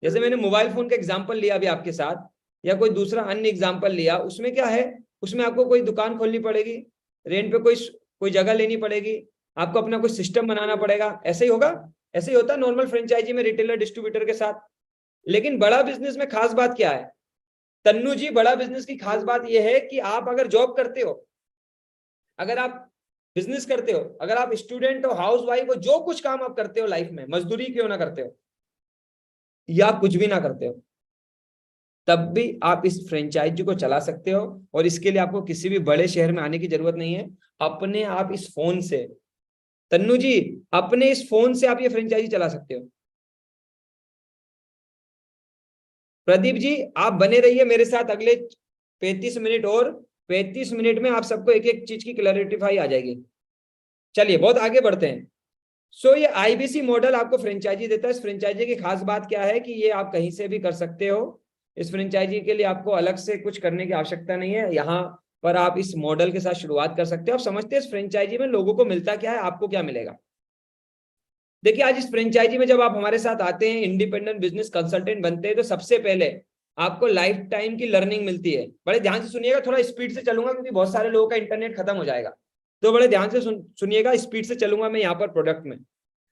जैसे मैंने मोबाइल फोन का एग्जांपल लिया अभी आपके साथ, या कोई दूसरा अन्य एग्जांपल लिया, उसमें क्या है, उसमें आपको कोई दुकान खोलनी पड़ेगी, रेंट पे कोई जगह लेनी पड़ेगी, आपको अपना कोई सिस्टम बनाना पड़ेगा। ऐसे ही होगा, ऐसे ही होता है नॉर्मल फ्रेंचाइजी में रिटेलर डिस्ट्रीब्यूटर के साथ। लेकिन बड़ा बिजनेस में खास बात क्या है तन्नू जी, बड़ा बिजनेस की खास बात यह है कि आप अगर जॉब करते हो, अगर आप बिजनेस करते हो, अगर आप स्टूडेंट हो, हाउस वाइफ हो, जो कुछ काम आप करते हो लाइफ में, मजदूरी क्यों ना करते हो या कुछ भी ना करते हो, तब भी आप इस फ्रेंचाइजी को चला सकते हो। और इसके लिए आपको किसी भी बड़े शहर में आने की जरूरत नहीं है। अपने आप इस फोन से, तन्नू जी, अपने इस फोन से आप ये फ्रेंचाइजी चला सकते हो। प्रदीप जी, आप बने रहिए मेरे साथ अगले 35 मिनट, और 35 मिनट में आप सबको एक एक चीज की क्लैरिटीफाई आ जाएगी। चलिए बहुत आगे बढ़ते हैं। सो ये आईबीसी मॉडल आपको फ्रेंचाइजी देता है। इस फ्रेंचाइजी की खास बात क्या है कि ये आप कहीं से भी कर सकते हो। इस फ्रेंचाइजी के लिए आपको अलग से कुछ करने की आवश्यकता नहीं है। यहाँ पर आप इस मॉडल के साथ शुरुआत कर सकते हो। आप समझते हैं इस फ्रेंचाइजी में लोगों को मिलता क्या है, आपको क्या मिलेगा। देखिए, आज इस फ्रेंचाइजी में जब आप हमारे साथ आते हैं, इंडिपेंडेंट बिजनेस कंसल्टेंट बनते हैं, तो सबसे पहले आपको लाइफ टाइम की लर्निंग मिलती है। बड़े ध्यान से सुनिएगा, थोड़ा स्पीड से चलूंगा क्योंकि बहुत सारे लोगों का इंटरनेट खत्म हो जाएगा, तो बड़े ध्यान से सुनिएगा, स्पीड से चलूंगा मैं यहाँ पर प्रोडक्ट में।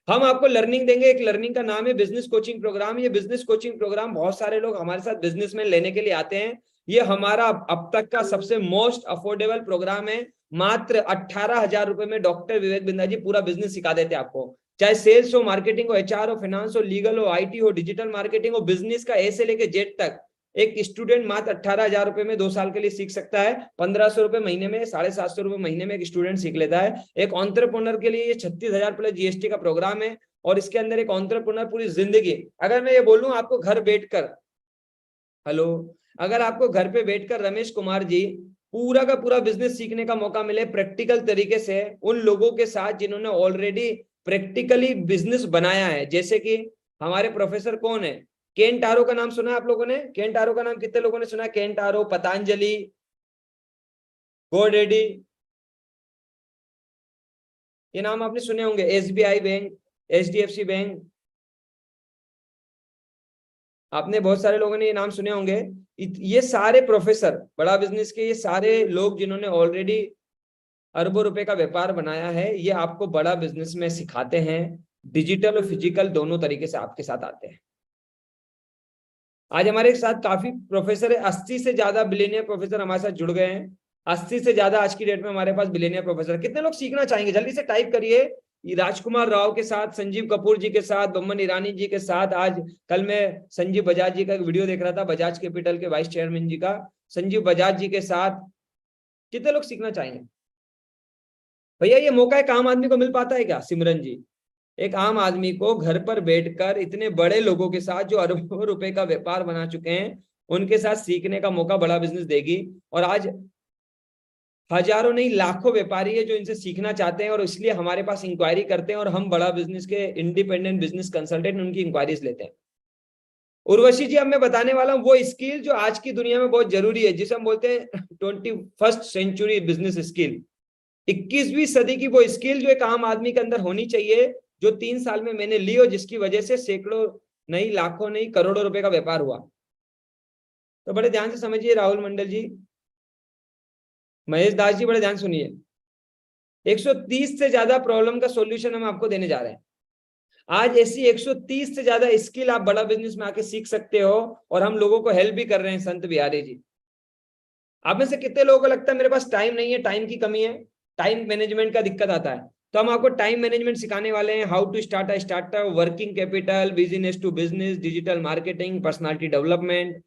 हम आपको लर्निंग देंगे, एक लर्निंग का नाम है बिजनेस कोचिंग प्रोग्राम। ये बिजनेस कोचिंग प्रोग्राम बहुत सारे लोग हमारे साथ बिजनेस में लेने के लिए आते हैं। ये हमारा अब तक का सबसे मोस्ट अफोर्डेबल प्रोग्राम है। मात्र 18,000 रुपए में डॉक्टर विवेक बिंद्रा जी पूरा बिजनेस सिखा देते हैं आपको। चाहे सेल्स हो, मार्केटिंग हो, एचआर हो, फाइनेंस हो, लीगल हो, आईटी हो, डिजिटल मार्केटिंग हो, बिजनेस का ए से लेके जेड तक एक स्टूडेंट मात्र 18,000 रुपए में 2 साल के लिए सीख सकता है। 1,500 रुपए महीने में, 750 रुपए महीने में एक स्टूडेंट सीख लेता है। एक एंटरप्रेन्योर के लिए ये 36,000 प्लस जीएसटी का प्रोग्राम है। और इसके अंदर एक एंटरप्रेन्योर पूरी जिंदगी, अगर मैं ये बोलूं आपको घर बैठकर, हेलो, अगर आपको घर पे बैठकर रमेश कुमार जी पूरा का पूरा बिजनेस सीखने का मौका मिले प्रैक्टिकल तरीके से उन लोगों के साथ जिन्होंने ऑलरेडी प्रैक्टिकली बिजनेस बनाया है, जैसे कि हमारे प्रोफेसर कौन है, केन टारो का नाम सुना है आप लोगों ने? केन टारो का नाम कितने लोगों ने सुना है? केन टारो, पतंजलि, गोडेडी, ये नाम आपने सुने होंगे। एसबीआई बैंक, एचडीएफसी बैंक, आपने बहुत सारे लोगों ने ये नाम सुने होंगे। ये सारे प्रोफेसर, बड़ा बिजनेस के ये सारे लोग जिन्होंने ऑलरेडी अरबों रुपए का व्यापार बनाया है, ये आपको बड़ा बिजनेस में सिखाते हैं। डिजिटल और फिजिकल दोनों तरीके से आपके साथ आते हैं। आज हमारे साथ काफी प्रोफेसर है, 80 से ज्यादा बिलियनियर प्रोफेसर हमारे साथ जुड़ गए हैं। 80 से ज्यादा आज की डेट में हमारे पास बिलियनियर प्रोफेसर। कितने लोग सीखना चाहेंगे? जल्दी से टाइप करिए। राजकुमार राव के साथ, संजीव कपूर जी के साथ, बम्मन ईरानी जी के साथ। आज कल मैं संजीव बजाज जी का एक वीडियो देख रहा था, बजाज कैपिटल के वाइस चेयरमैन जी का, संजीव बजाज जी के साथ। कितने लोग सीखना चाहेंगे? भैया ये मौका एक आम आदमी को मिल पाता है क्या? सिमरन जी, एक आम आदमी को घर पर बैठकर इतने बड़े लोगों के साथ जो अरबों रुपए का व्यापार बना चुके हैं, उनके साथ सीखने का मौका बड़ा बिजनेस देगी। और आज हजारों नहीं लाखों व्यापारी है जो इनसे सीखना चाहते हैं और इसलिए हमारे पास इंक्वायरी करते हैं, और हम बड़ा बिजनेस के इंडिपेंडेंट बिजनेस कंसल्टेंट उनकी इंक्वायरीज लेते हैं। उर्वशी जी, अब मैं बताने वाला हूं वो स्किल जो आज की दुनिया में बहुत जरूरी है, जिसे हम बोलते हैं 21st सेंचुरी बिजनेस स्किल। 21वीं सदी की वो स्किल जो एक आम आदमी के अंदर होनी चाहिए, जो 3 साल में मैंने ली और जिसकी वजह से सैकड़ों नहीं, लाखों नहीं, करोड़ों रुपए का व्यापार हुआ। तो बड़े ध्यान से समझिए, राहुल मंडल जी, महेश दास जी, बड़े ध्यान सुनिए। 130 से ज्यादा प्रॉब्लम का सॉल्यूशन हम आपको देने जा रहे हैं आज। ऐसी 130 से ज्यादा स्किल आप बड़ा बिजनेस में आके सीख सकते हो, और हम लोगों को हेल्प भी कर रहे हैं। संत बिहारी जी, आप में से कितने लोगों को लगता है मेरे पास टाइम नहीं है, टाइम की कमी है, टाइम मैनेजमेंट का दिक्कत आता है? तो हम आपको टाइम मैनेजमेंट सिखाने वाले हैं। How to start a startup, working capital, business to business, digital marketing, personality development,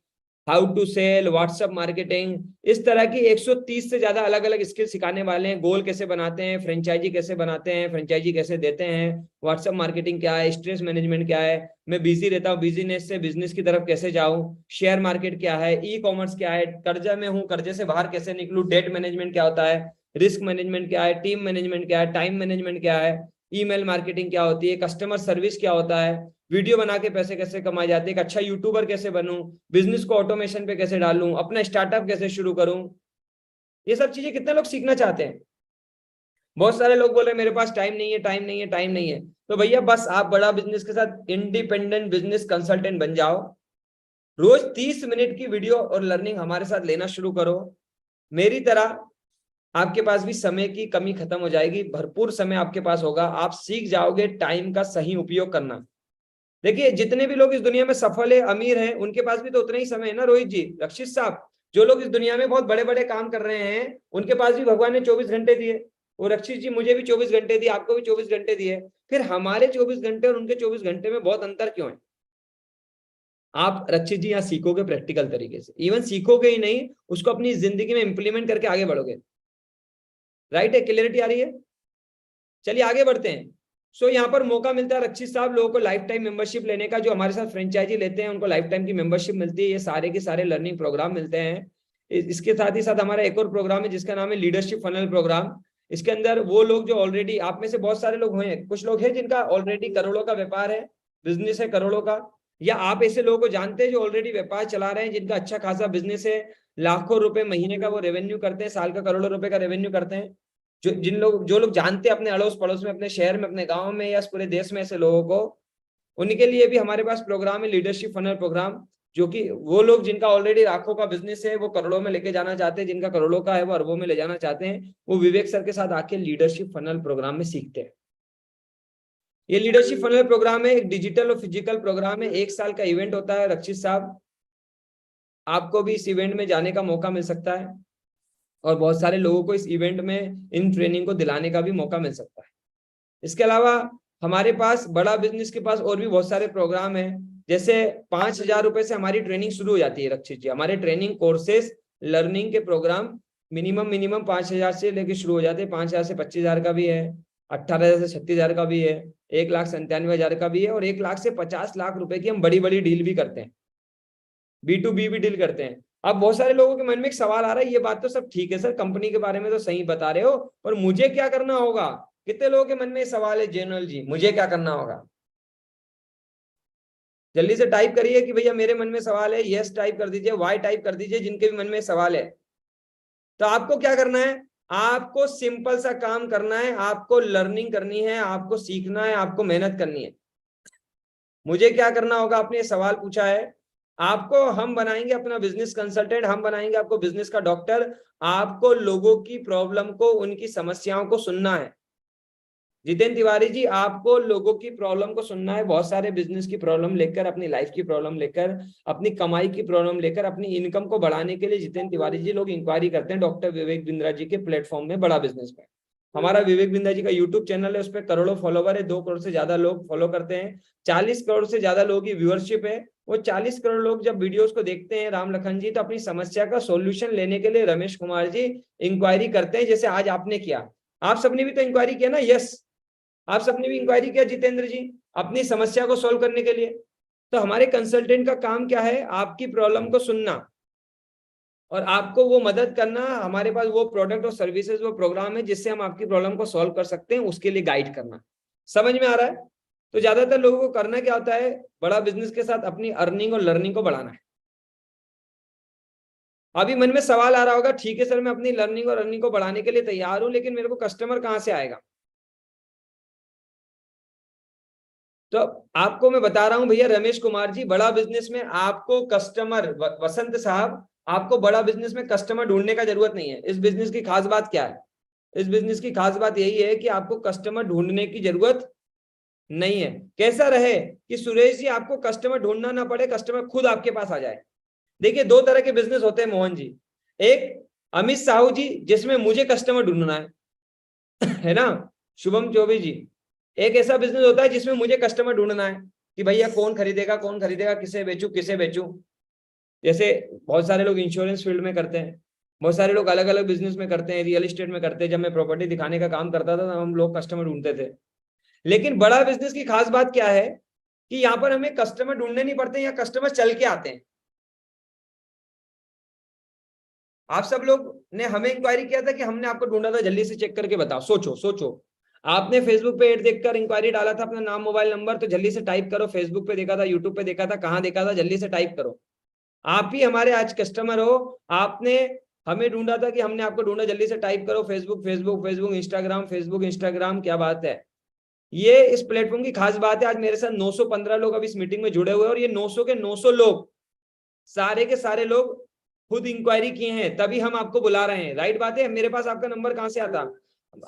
how to sell, WhatsApp marketing, इस तरह की 130 से ज्यादा अलग अलग स्किल सिखाने वाले हैं। गोल कैसे बनाते हैं, फ्रेंचाइजी कैसे बनाते हैं, फ्रेंचाइजी कैसे देते हैं, व्हाट्सएप मार्केटिंग क्या है, स्ट्रेस मैनेजमेंट क्या है, मैं बिजी रहता हूँ, बिजीनेस से बिजनेस की तरफ कैसे जाऊं, शेयर मार्केट क्या है, ई कॉमर्स क्या है, कर्जा में हूँ, कर्जे से बाहर कैसे निकलूं, डेट मैनेजमेंट क्या होता है, रिस्क मैनेजमेंट क्या है, टीम मैनेजमेंट क्या है, टाइम मैनेजमेंट क्या है, ईमेल मार्केटिंग क्या होती है, कस्टमर सर्विस क्या होता है, वीडियो बना के पैसे कैसे कमाए जाते हैं, एक अच्छा यूट्यूबर कैसे बनूं, बिजनेस को ऑटोमेशन पे कैसे डालूं, अपना स्टार्टअप कैसे शुरू करूं। ये सब चीजें कितने लोग सीखना चाहते हैं? बहुत सारे लोग बोल रहे हैं मेरे पास टाइम नहीं है, टाइम नहीं है, टाइम नहीं है। तो भैया बस आप बड़ा बिजनेस के साथ इंडिपेंडेंट बिजनेस कंसल्टेंट बन जाओ। रोज 30 मिनट की वीडियो और लर्निंग हमारे साथ लेना शुरू करो। मेरी तरह आपके पास भी समय की कमी खत्म हो जाएगी, भरपूर समय आपके पास होगा। आप सीख जाओगे टाइम का सही उपयोग करना। देखिए जितने भी लोग इस दुनिया में सफल है, अमीर हैं, उनके पास भी तो उतना ही समय है ना रोहित जी, रक्षित साहब। जो लोग इस दुनिया में बहुत बड़े बड़े काम कर रहे हैं, उनके पास भी भगवान ने 24 घंटे दिए। वो रक्षित जी मुझे भी 24 घंटे दिए, आपको भी 24 घंटे दिए। फिर हमारे 24 घंटे और उनके 24 घंटे में बहुत अंतर क्यों है? आप रक्षित जी यहाँ सीखोगे प्रैक्टिकल तरीके से, इवन सीखोगे ही नहीं, उसको अपनी जिंदगी में इंप्लीमेंट करके आगे बढ़ोगे। राइट है? क्लियरिटी आ रही है? चलिए आगे बढ़ते हैं। सो यहाँ पर मौका मिलता है रक्षित साहब लोगों को लाइफ टाइम मेंबरशिप लेने का। जो हमारे साथ फ्रेंचाइजी लेते हैं उनको लाइफ टाइम की मेंबरशिप मिलती है। ये सारे के सारे लर्निंग प्रोग्राम मिलते हैं। इसके साथ ही साथ हमारा एक और प्रोग्राम है जिसका नाम है लीडरशिप फनल प्रोग्राम। इसके अंदर वो लोग जो ऑलरेडी, आप में से बहुत सारे लोग हैं, कुछ लोग हैं जिनका ऑलरेडी करोड़ों का व्यापार है, बिजनेस है करोड़ों का, या आप ऐसे लोगों को जानते हैं जो ऑलरेडी व्यापार चला रहे हैं, जिनका अच्छा खासा बिजनेस है, लाखों रुपए महीने का वो रेवेन्यू करते हैं, साल का करोड़ों रुपए का रेवेन्यू करते हैं। जो लोग जानते हैं अपने अड़ोस पड़ोस में, अपने शहर में, अपने गांव में या पूरे देश में ऐसे लोगों को, उनके लिए भी हमारे पास प्रोग्राम है लीडरशिप फनल प्रोग्राम। जो कि वो लोग जिनका ऑलरेडी लाखों का बिजनेस है, वो करोड़ों में लेके जाना चाहते हैं, जिनका करोड़ों का है वो अरबों में ले जाना चाहते हैं, वो विवेक सर के साथ आके लीडरशिप फनल प्रोग्राम में सीखते हैं। ये लीडरशिप फनल प्रोग्राम है, एक डिजिटल और फिजिकल प्रोग्राम है, 1 साल का इवेंट होता है। रक्षित साहब आपको भी इस इवेंट में जाने का मौका मिल सकता है और बहुत सारे लोगों को इस इवेंट में इन ट्रेनिंग को दिलाने का भी मौका मिल सकता है। इसके अलावा हमारे पास बड़ा बिजनेस के पास और भी बहुत सारे प्रोग्राम हैं। जैसे 5,000 रुपए से हमारी ट्रेनिंग शुरू हो जाती है रक्षित जी। हमारे ट्रेनिंग कोर्सेस, लर्निंग के प्रोग्राम मिनिमम 5,000 से लेके शुरू हो जाते हैं। 5,000 से 25,000 का भी है, 18,000 से 36,000 का भी है, 1,97,000 का भी है, और 1 लाख से 50 लाख रुपए की हम बड़ी बड़ी डील भी करते हैं, B2B भी डील करते हैं। अब बहुत सारे लोगों के मन में एक सवाल आ रहा है, ये बात तो सब ठीक है सर, कंपनी के बारे में तो सही बता रहे हो, पर मुझे क्या करना होगा? कितने लोगों के मन में सवाल है जनरल जी, मुझे क्या करना होगा? जल्दी से टाइप करिए कि भैया मेरे मन में सवाल है, यस टाइप कर दीजिए, वाई टाइप कर दीजिए, जिनके भी मन में सवाल है। तो आपको क्या करना है? आपको सिंपल सा काम करना है, आपको लर्निंग करनी है, आपको सीखना है, आपको मेहनत करनी है। मुझे क्या करना होगा? आपने सवाल पूछा है। आपको हम बनाएंगे अपना बिजनेस कंसल्टेंट, हम बनाएंगे आपको बिजनेस का डॉक्टर। आपको लोगों की प्रॉब्लम को, उनकी समस्याओं को सुनना है। जितेंद्र तिवारी जी, आपको लोगों की प्रॉब्लम को सुनना है। बहुत सारे बिजनेस की प्रॉब्लम लेकर, अपनी लाइफ की प्रॉब्लम लेकर, अपनी कमाई की प्रॉब्लम लेकर, अपनी इनकम को बढ़ाने के लिए जितेंद्र तिवारी जी लोग इंक्वायरी करते हैं डॉक्टर विवेक बिंद्रा जी के प्लेटफॉर्म में, बड़ा बिजनेस में। हमारा विवेक बिंद्रा जी का यूट्यूब चैनल है, उस पर करोड़ों फॉलोवर है, 2 करोड़ से ज्यादा लोग फॉलो करते हैं, 40 करोड़ से ज्यादा लोगों की व्यूअरशिप है। वो 40 करोड़ लोग जब वीडियोस को देखते हैं राम लखन जी, तो अपनी समस्या का सॉल्यूशन लेने के लिए रमेश कुमार जी इंक्वायरी करते हैं, जैसे आज आपने किया। आप सबने भी तो इंक्वायरी किया ना? यस, आप सबने भी इंक्वायरी किया जितेंद्र जी, अपनी समस्या को सॉल्व करने के लिए। तो हमारे कंसल्टेंट का काम क्या है? आपकी प्रॉब्लम को सुनना और आपको वो मदद करना। हमारे पास वो प्रोडक्ट और सर्विसेज, वो प्रोग्राम है जिससे हम आपकी प्रॉब्लम को सॉल्व कर सकते हैं, उसके लिए गाइड करना। समझ में आ रहा है? तो ज्यादातर लोगों को करना क्या होता है? बड़ा बिजनेस के साथ अपनी अर्निंग और लर्निंग को बढ़ाना है। अभी मन में सवाल आ रहा होगा, ठीक है सर मैं अपनी लर्निंग और अर्निंग को बढ़ाने के लिए तैयार हूं, लेकिन मेरे को कस्टमर कहां से आएगा? तो आपको मैं बता रहा हूं भैया रमेश कुमार जी, बड़ा बिजनेस में आपको कस्टमर, वसंत साहब, आपको बड़ा बिजनेस में कस्टमर ढूंढने का जरूरत नहीं है। इस बिजनेस की खास बात क्या है? इस बिजनेस की खास बात यही है कि आपको कस्टमर ढूंढने की जरूरत नहीं है। कैसा रहे कि सुरेश जी आपको कस्टमर ढूंढना ना पड़े, कस्टमर खुद आपके पास आ जाए। देखिए 2 तरह के बिजनेस होते हैं मोहन जी। एक अमित साहू जी, जिसमें मुझे कस्टमर ढूंढना है ना, शुभम चौबे जी। एक ऐसा बिजनेस होता है जिसमें मुझे कस्टमर ढूंढना है कि भैया कौन खरीदेगा, कौन खरीदेगा, किसे बेचूं, किसे बेचूं। जैसे बहुत सारे लोग इंश्योरेंस फील्ड में करते हैं, बहुत सारे लोग अलग अलग बिजनेस में करते हैं, रियल एस्टेट में करते हैं। जब मैं प्रॉपर्टी दिखाने का काम करता था तो हम लोग कस्टमर ढूंढते थे। लेकिन बड़ा बिजनेस की खास बात क्या है कि यहाँ पर हमें कस्टमर ढूंढने नहीं पड़ते, यहाँ कस्टमर चल के आते हैं। आप सब लोग ने हमें इंक्वायरी किया था कि हमने आपको ढूंढा था, जल्दी से चेक करके बताओ। सोचो, आपने फेसबुक पे एड देखकर इंक्वायरी डाला था, अपना नाम मोबाइल नंबर, तो जल्दी से टाइप करो। फेसबुक पे देखा था, यूट्यूब पे देखा था, कहाँ देखा था, जल्दी से टाइप करो। आप ही हमारे आज कस्टमर हो। आपने हमें ढूंढा था कि हमने आपको ढूंढा, जल्दी से टाइप करो Facebook Facebook Facebook Instagram Facebook Instagram, क्या बात है। ये इस प्लेटफॉर्म की खास बात है, आज मेरे साथ 915 लोग अब इस मीटिंग में जुड़े हुए हैं, और ये 900 के 900 लोग, सारे के सारे लोग खुद इंक्वायरी किए हैं, तभी हम आपको बुला रहे हैं। राइट बात है। मेरे पास आपका नंबर कहां से आता,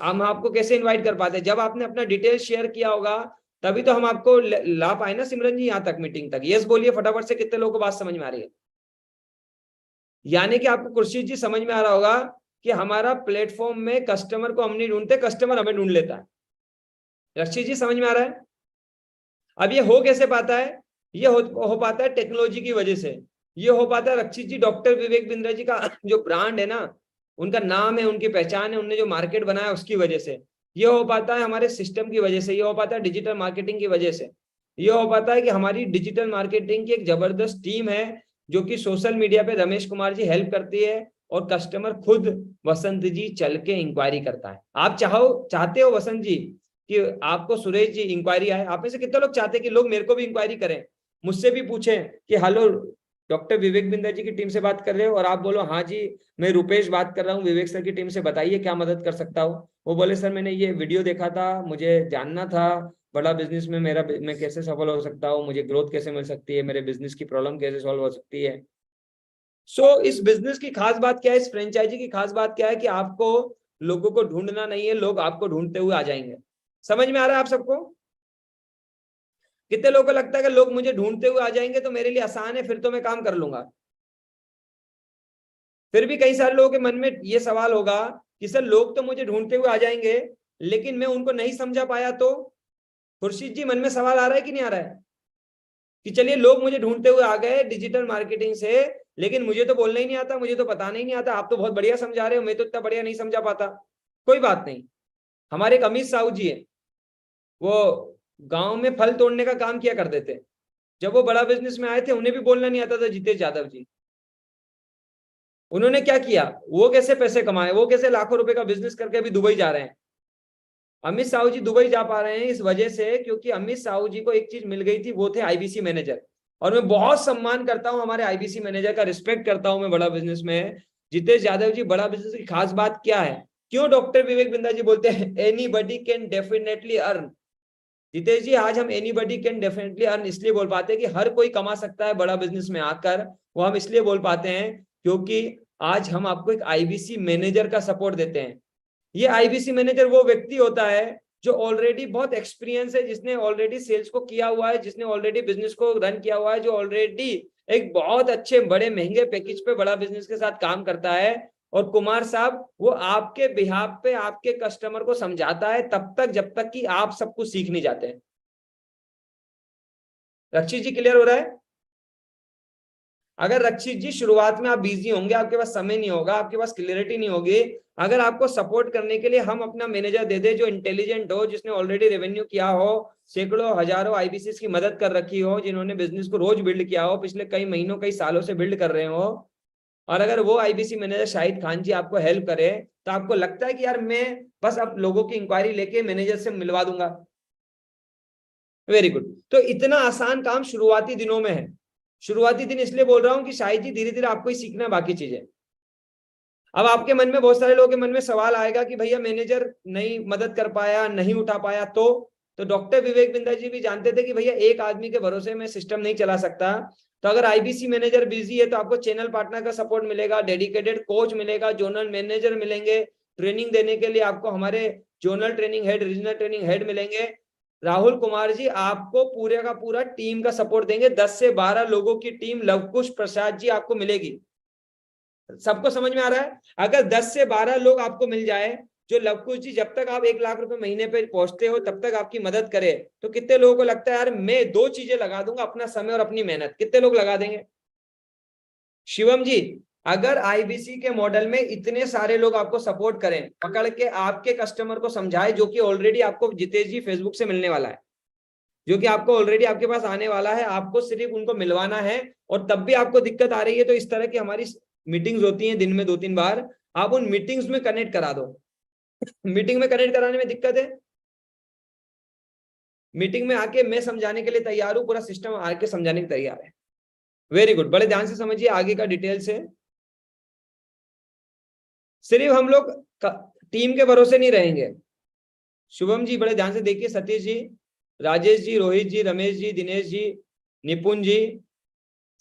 हम आपको कैसे इनवाइट कर पाते? जब आपने अपना डिटेल शेयर किया होगा तभी तो हम आपको ला पाए ना सिमरन जी यहाँ तक, मीटिंग तक। यस बोलिए फटाफट से, कितने लोगों को बात समझ में आ रही है? यानी कि आपको खुर्शीद जी समझ में आ रहा होगा कि हमारा प्लेटफॉर्म में कस्टमर को हम नहीं ढूंढते, कस्टमर हमें ढूंढ लेता है। रक्षित जी समझ में आ रहा है? अब ये हो कैसे पाता है? ये हो पाता है टेक्नोलॉजी की वजह से। ये हो पाता है रक्षित जी, डॉक्टर विवेक बिंद्रा जी का जो ब्रांड है ना, उनका नाम है, उनकी पहचान है, उनने जो मार्केट बनाया उसकी वजह से। ये हो पाता है हमारे सिस्टम की वजह से। ये हो पाता है डिजिटल मार्केटिंग की वजह से। ये हो पाता है कि हमारी डिजिटल मार्केटिंग की एक जबरदस्त टीम है, जो कि सोशल मीडिया पे रमेश कुमार जी हेल्प करती है, और कस्टमर खुद वसंत जी चल के इंक्वायरी करता है। आप चाहते हो वसंत जी कि आपको सुरेश जी इंक्वायरी आए? आप में से कितने लोग चाहते हैं कि लोग मेरे को भी इंक्वायरी करें, मुझसे भी पूछें कि हेलो डॉक्टर विवेक बिंद्रा जी की टीम से बात कर रहे हो, और आप बोलो हाँ जी मैं रुपेश बात कर रहा हूँ विवेक सर की टीम से, बताइए क्या मदद कर सकता हूँ। वो बोले सर मैंने ये वीडियो देखा था, मुझे जानना था बड़ा बिजनेस में मैं कैसे सफल हो सकता हूँ, मुझे ग्रोथ कैसे मिल सकती है, मेरे बिजनेस की प्रॉब्लम कैसे सॉल्व हो सकती है। इस बिजनेस की खास बात क्या है, इस फ्रेंचाइजी की खास बात क्या है कि आपको लोगों को ढूंढना नहीं है, लोग आपको ढूंढते हुए आ जाएंगे। समझ में आ रहा है आप सबको? कितने लोगों को लगता है कि लोग मुझे ढूंढते हुए आ जाएंगे तो मेरे लिए आसान है, फिर तो मैं काम कर लूंगा? फिर भी कई सारे लोगों के मन में ये सवाल होगा कि सर लोग तो मुझे ढूंढते हुए आ जाएंगे, लेकिन मैं उनको नहीं समझा पाया तो? खुर्शीद जी मन में सवाल आ रहा है कि नहीं आ रहा है कि चलिए लोग मुझे ढूंढते हुए आ गए डिजिटल मार्केटिंग से, लेकिन मुझे तो बोलना ही नहीं आता, मुझे तो बताना ही नहीं आता, आप तो बहुत बढ़िया समझा रहे हो, मैं तो इतना बढ़िया नहीं समझा पाता। कोई बात नहीं, हमारे एक अमित साहू जी है, वो गांव में फल तोड़ने का काम किया करते थे। जब वो बड़ा बिजनेस में आए थे उन्हें भी बोलना नहीं आता था, जितेश यादव जी। उन्होंने क्या किया, वो कैसे पैसे कमाए, वो कैसे लाखों रुपए का बिजनेस करके अभी दुबई जा रहे हैं। अमित साहू जी दुबई जा पा रहे हैं इस वजह से क्योंकि अमित साहू जी को एक चीज मिल गई थी, वो थे आईबीसी मैनेजर। और मैं बहुत सम्मान करता हूं हमारे आईबीसी मैनेजर का, रिस्पेक्ट करता हूं मैं बड़ा बिजनेस में। जितेश यादव जी, बड़ा बिजनेस की खास बात क्या है? क्यों डॉक्टर विवेक बिंद्रा जी बोलते हैं anybody can definitely earn? Jitesh ji, आज हम एनीबडी कैन डेफिनेटली अर्न इसलिए बोल पाते हैं कि हर कोई कमा सकता है बड़ा बिजनेस में आकर। वो हम इसलिए बोल पाते हैं क्योंकि आज हम आपको एक आईबीसी मैनेजर का सपोर्ट देते हैं। ये आईबीसी मैनेजर वो व्यक्ति होता है जो ऑलरेडी बहुत एक्सपीरियंस है, जिसने ऑलरेडी सेल्स को किया हुआ है, जिसने ऑलरेडी बिजनेस को रन किया हुआ है, जो ऑलरेडी एक बहुत अच्छे बड़े महंगे पैकेज पे बड़ा बिजनेस के साथ काम करता है। और कुमार साहब वो आपके बिहाफ पे आपके कस्टमर को समझाता है तब तक जब तक कि आप सब कुछ सीख नहीं जाते हैं। रक्षित जी क्लियर हो रहा है? अगर रक्षित जी शुरुआत में आप बिजी होंगे, आपके पास समय नहीं होगा, आपके पास क्लियरिटी नहीं होगी, अगर आपको सपोर्ट करने के लिए हम अपना मैनेजर दे दे जो इंटेलिजेंट हो, जिसने ऑलरेडी रेवेन्यू किया हो, सैकड़ों हजारों आईबीसी की मदद कर रखी हो, जिन्होंने बिजनेस को रोज बिल्ड किया हो, पिछले कई महीनों कई सालों से बिल्ड कर रहे हो, और अगर वो आईबीसी मैनेजर शाहिद खान जी आपको हेल्प करे, तो आपको लगता है कि यार मैं बस अब लोगों की इंक्वायरी लेके मैनेजर से मिलवा दूंगा? Very good. तो इतना आसान काम शुरुआती दिनों में है। शुरुआती दिन इसलिए बोल रहा हूं कि शायद जी धीरे धीरे आपको ही सीखना है बाकी चीजें। अब आपके मन में, बहुत सारे लोगों के मन में सवाल आएगा कि भैया मैनेजर नहीं मदद कर पाया, नहीं उठा पाया तो डॉक्टर विवेक बिंद्रा जी भी जानते थे कि भैया एक आदमी के भरोसे में सिस्टम नहीं चला सकता। तो अगर आईबीसी मैनेजर बिजी है तो आपको चैनल पार्टनर का सपोर्ट मिलेगा, डेडिकेटेड कोच मिलेगा, जोनल मैनेजर मिलेंगे, ट्रेनिंग देने के लिए आपको हमारे zonal training head, regional training head मिलेंगे। राहुल कुमार जी आपको पूरे का पूरा टीम का सपोर्ट देंगे, 10 से 12 लोगों की टीम लवकुश प्रसाद जी आपको मिलेगी। सबको समझ में आ रहा है? अगर 10 से 12 लोग आपको मिल जाए जो लवकुश जी जब तक आप 1 लाख रुपए महीने पे पहुंचते हो तब तक आपकी मदद करे, तो कितने लोगों को लगता है यार मैं 2 चीजें लगा दूंगा, अपना समय और अपनी मेहनत? कितने लोग लगा देंगे? शिवम जी, अगर आईबीसी के मॉडल में इतने सारे लोग आपको सपोर्ट करें, पकड़ के आपके कस्टमर को समझाए, जो कि ऑलरेडी आपको जितेश जी फेसबुक से मिलने वाला है, जो कि आपको ऑलरेडी आपके पास आने वाला है, आपको सिर्फ उनको मिलवाना है, और तब भी आपको दिक्कत आ रही है तो इस तरह की हमारी मीटिंग्स होती हैं दिन में 2-3 बार, आप उन मीटिंग्स में कनेक्ट करा दो। मीटिंग में कनेक्ट कराने में दिक्कत है? मीटिंग में आके मैं समझाने के लिए तैयार हूं, पूरा सिस्टम आके समझाने के तैयार है। वेरी गुड, बड़े ध्यान से समझिए आगे का डिटेल से। सिर्फ हम लोग टीम के भरोसे नहीं रहेंगे। शुभम जी बड़े ध्यान से देखिए, सतीश जी, राजेश जी, रोहित जी, रमेश जी, दिनेश जी, निपुण जी,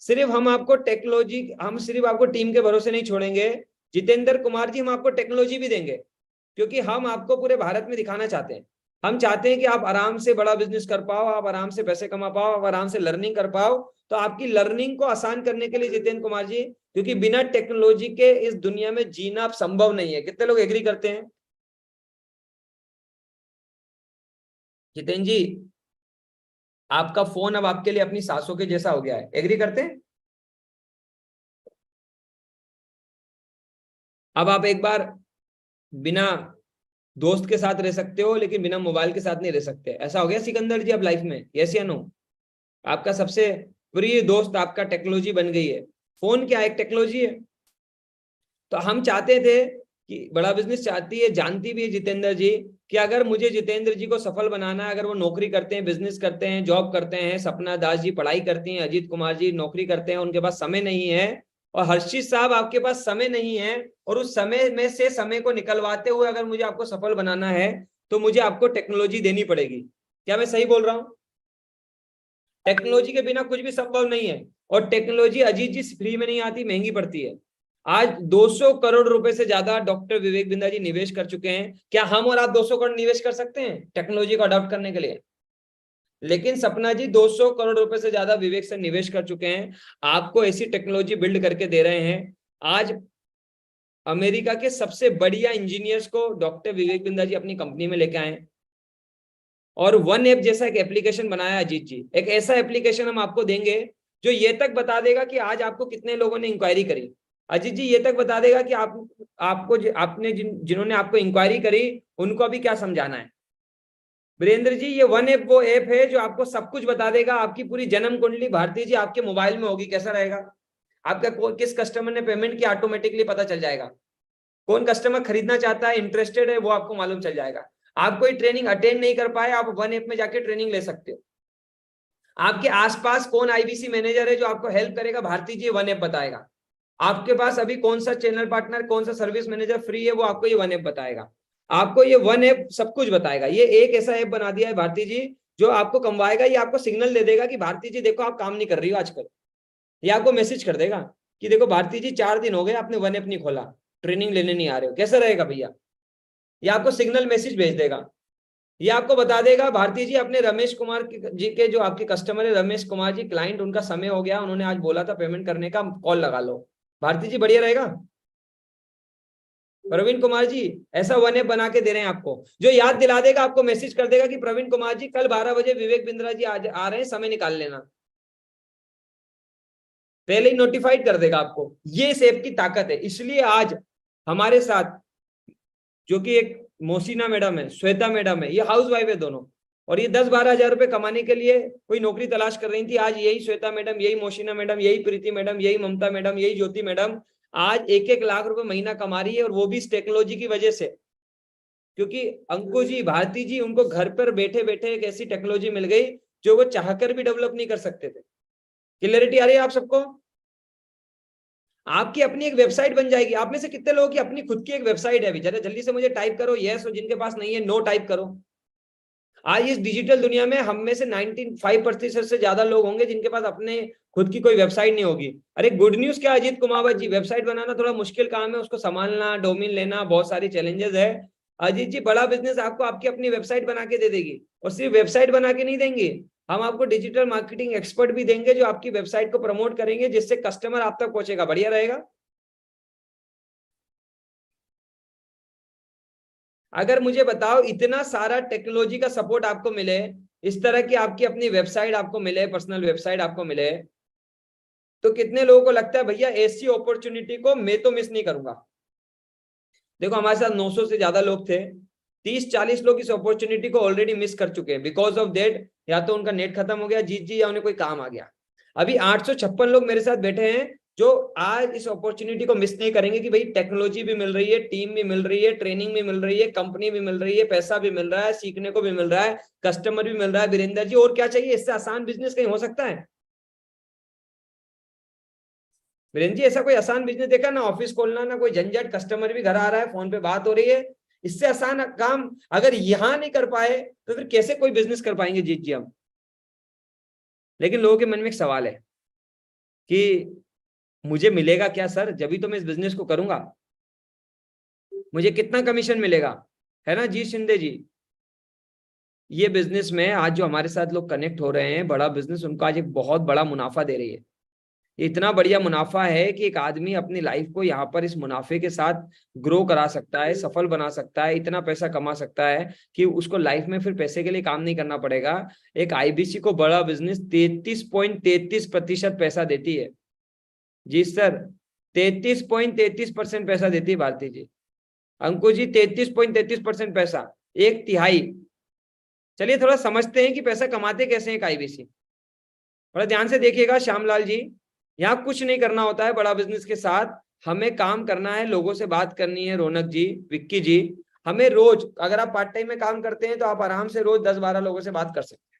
सिर्फ हम आपको टेक्नोलॉजी, हम सिर्फ आपको टीम के भरोसे नहीं छोड़ेंगे। जितेंद्र कुमार जी, हम आपको टेक्नोलॉजी भी देंगे, क्योंकि हम आपको पूरे भारत में दिखाना चाहते हैं। हम चाहते हैं कि आप आराम से बड़ा बिजनेस कर पाओ, आप आराम से पैसे कमा पाओ, आप आराम से लर्निंग कर पाओ। तो आपकी लर्निंग को आसान करने के लिए जितेंद्र कुमार जी, क्योंकि बिना टेक्नोलॉजी के इस दुनिया में जीना संभव नहीं है। कितने लोग एग्री करते हैं? जितेंद्र जी, आपका फोन अब आपके लिए अपनी सांसों के जैसा हो गया है, एग्री करते हैं? अब आप एक बार बिना दोस्त के साथ रह सकते हो, लेकिन बिना मोबाइल के साथ नहीं रह सकते। ऐसा हो गया सिकंदर जी अब लाइफ में, यस या नो? आपका सबसे प्रिय दोस्त आपका टेक्नोलॉजी बन गई है। फोन क्या एक टेक्नोलॉजी है। तो हम चाहते थे कि बड़ा बिजनेस चाहती है, जानती भी है जितेंद्र जी, कि अगर मुझे जितेंद्र जी को सफल बनाना है, अगर वो नौकरी करते हैं, बिजनेस करते हैं, जॉब करते हैं, सपना दास जी पढ़ाई करती हैं, अजीत कुमार जी नौकरी करते हैं, उनके पास समय नहीं है, और हर्षित साहब आपके पास समय नहीं है, और उस समय में से समय को निकलवाते हुए अगर मुझे आपको सफल बनाना है, तो मुझे आपको टेक्नोलॉजी देनी पड़ेगी। क्या मैं सही बोल रहा हूं? टेक्नोलॉजी के बिना कुछ भी संभव नहीं है। और टेक्नोलॉजी अजीत जी फ्री में नहीं आती, महंगी पड़ती है। आज 200 करोड़ रुपए से ज्यादा डॉक्टर विवेक बिंद्रा जी निवेश कर चुके हैं। क्या हम और आप 200 करोड़ निवेश कर सकते हैं टेक्नोलॉजी को अडॉप्ट करने के लिए? लेकिन सपना जी 200 करोड़ रुपए से ज्यादा विवेक से निवेश कर चुके हैं, आपको ऐसी टेक्नोलॉजी बिल्ड करके दे रहे हैं। आज अमेरिका के सबसे बढ़िया इंजीनियर्स को डॉक्टर विवेक बिंद्रा जी अपनी कंपनी में लेके आए, और वन ऐप जैसा एक एप्लीकेशन बनाया अजीत जी। एक ऐसा एप्लीकेशन हम आपको देंगे जो ये तक बता देगा कि आज आपको कितने लोगों ने इंक्वायरी करी। अजीत जी ये तक बता देगा कि आपको आपने जिन्होंने आपको इंक्वायरी करी उनको अभी क्या समझाना है। वीरेंद्र जी ये वन ऐप वो ऐप है जो आपको सब कुछ बता देगा। आपकी पूरी जन्म कुंडली भारती जी आपके मोबाइल में होगी। कैसा रहेगा? आपका किस कस्टमर ने पेमेंट किया ऑटोमेटिकली पता चल जाएगा। कौन कस्टमर खरीदना चाहता है, इंटरेस्टेड है, वो आपको मालूम चल जाएगा। आप कोई ट्रेनिंग अटेंड नहीं कर पाए, आप वन ऐप में जाके ट्रेनिंग ले सकते हो। आपके आसपास कौन आईबीसी मैनेजर है जो आपको हेल्प करेगा, भारती जी वन ऐप बताएगा। आपके पास अभी कौन सा चैनल पार्टनर, कौन सा सर्विस मैनेजर फ्री है, वो आपको ये वन ऐप बताएगा। आपको ये वन ऐप सब कुछ बताएगा। ये एक ऐसा ऐप बना दिया है भारती जी जो आपको कमवाएगा। ये आपको सिग्नल दे देगा कि भारती जी देखो आप काम नहीं कर रही हो आजकल। ये आपको मैसेज कर देगा कि देखो भारती जी 4 दिन हो गए आपने वन ऐप नहीं खोला, ट्रेनिंग लेने नहीं आ रहे हो। कैसा रहेगा भैया? ये आपको सिग्नल मैसेज भेज देगा। ये आपको बता देगा भारती जी अपने रमेश कुमार जी के जो आपके कस्टमर है, रमेश कुमार जी क्लाइंट, उनका समय हो गया, उन्होंने आज बोला था पेमेंट करने का, कॉल लगा लो। भारती जी बढ़िया रहेगा। प्रवीण कुमार जी ऐसा वन ऐप बना के दे रहे हैं आपको, जो याद दिला देगा, आपको मैसेज कर देगा कि प्रवीण कुमार जी कल 12 बजे विवेक बिंद्रा जी आज आ रहे हैं, समय निकाल लेना। पहले ही नोटिफाइड कर देगा आपको। ये इस ऐप की ताकत है। इसलिए आज हमारे साथ जो कि एक मोसिना मैडम है, श्वेता मैडम है, ये हाउस वाइफ है दोनों, और ये 10-12 हजार रुपए कमाने के लिए कोई नौकरी तलाश कर रही थी। आज यही श्वेता मैडम, यही मोसिना मैडम, यही प्रीति मैडम, यही ममता मैडम, यही ज्योति मैडम आज 1-1 लाख रुपए महीना कमा रही है, और वो भी इस टेक्नोलॉजी की वजह से। क्योंकि अंकुश जी, भारती जी, उनको घर पर बैठे बैठे एक ऐसी टेक्नोलॉजी मिल गई जो वो चाहकर भी डेवलप नहीं कर सकते थे। क्लियरिटी आ रही है आप सबको? आपकी अपनी एक वेबसाइट बन जाएगी। आप में से कितने लोगों की अपनी खुद की एक वेबसाइट है? अभी जरा जल्दी से मुझे टाइप करो यस, और जिनके पास नहीं है नो टाइप करो। आज इस डिजिटल दुनिया में हम में से 95% से ज्यादा लोग होंगे जिनके पास अपने खुद की कोई वेबसाइट नहीं होगी। अरे गुड न्यूज क्या अजीत कुमावत जी, वेबसाइट बनाना थोड़ा मुश्किल काम है, उसको संभालना, डोमेन लेना, बहुत सारी चैलेंजेस है। अजीत जी बड़ा बिजनेस आपको आपकी अपनी वेबसाइट बना के दे देगी, और सिर्फ वेबसाइट बना के नहीं देंगे, हम आपको डिजिटल मार्केटिंग एक्सपर्ट भी देंगे जो आपकी वेबसाइट को प्रमोट करेंगे, जिससे कस्टमर आप तक पहुंचेगा। बढ़िया रहेगा। अगर मुझे बताओ इतना सारा टेक्नोलॉजी का सपोर्ट आपको मिले, इस तरह की आपकी अपनी वेबसाइट आपको मिले, पर्सनल वेबसाइट आपको मिले, तो कितने लोगों को लगता है भैया ऐसी अपॉर्चुनिटी को मैं तो मिस नहीं करूंगा। देखो हमारे साथ 900 से ज्यादा लोग थे, 30-40 लोग इस अपॉर्चुनिटी को ऑलरेडी मिस कर चुके हैं। बिकॉज ऑफ दैट या तो उनका नेट खत्म हो गया जीत जी, या उन्हें कोई काम आ गया। अभी 856 लोग मेरे साथ बैठे हैं जो आज इस अपॉर्चुनिटी को मिस नहीं करेंगे कि भाई टेक्नोलॉजी भी मिल रही है, टीम भी मिल रही है, ट्रेनिंग भी मिल रही है, कंपनी भी मिल रही है, पैसा भी मिल रहा है, सीखने को भी मिल रहा है, कस्टमर भी मिल रहा है। वीरेंद्र जी और क्या चाहिए? इससे आसान बिजनेस कहीं हो सकता है? वीरेंद्र जी ऐसा कोई आसान बिजनेस देखा ना, ऑफिस खोलना, ना कोई झंझट, कस्टमर भी घर आ रहा है, फोन पे बात हो रही है, इससे आसान काम अगर यहाँ नहीं कर पाए तो फिर कैसे कोई बिजनेस कर पाएंगे जीत जी हम। लेकिन लोगों के मन में एक सवाल है कि मुझे मिलेगा क्या सर, जब भी तो मैं इस बिजनेस को करूंगा, मुझे कितना कमीशन मिलेगा, है ना जी शिंदे जी। ये बिजनेस में आज जो हमारे साथ लोग कनेक्ट हो रहे हैं, बड़ा बिजनेस उनको आज एक बहुत बड़ा मुनाफा दे रही है। इतना बढ़िया मुनाफा है कि एक आदमी अपनी लाइफ को यहाँ पर इस मुनाफे के साथ ग्रो करा सकता है, सफल बना सकता है, इतना पैसा कमा सकता है कि उसको लाइफ में फिर पैसे के लिए काम नहीं करना पड़ेगा। एक आईबीसी को बड़ा बिजनेस 33.33% पैसा देती है जी सर, 33.33% पैसा देती है भारती जी। अंकुश जी 33.33% पैसा, 1/3। चलिए थोड़ा समझते हैं कि पैसा कमाते कैसे हैं आईबीसी। थोड़ा ध्यान से देखिएगा श्यामलाल जी, यहाँ कुछ नहीं करना होता है बड़ा बिजनेस के साथ, हमें काम करना है, लोगों से बात करनी है। रौनक जी, विक्की जी, हमें रोज, अगर आप पार्ट टाइम में काम करते हैं तो आप आराम से रोज 10-12 लोगों से बात कर सकते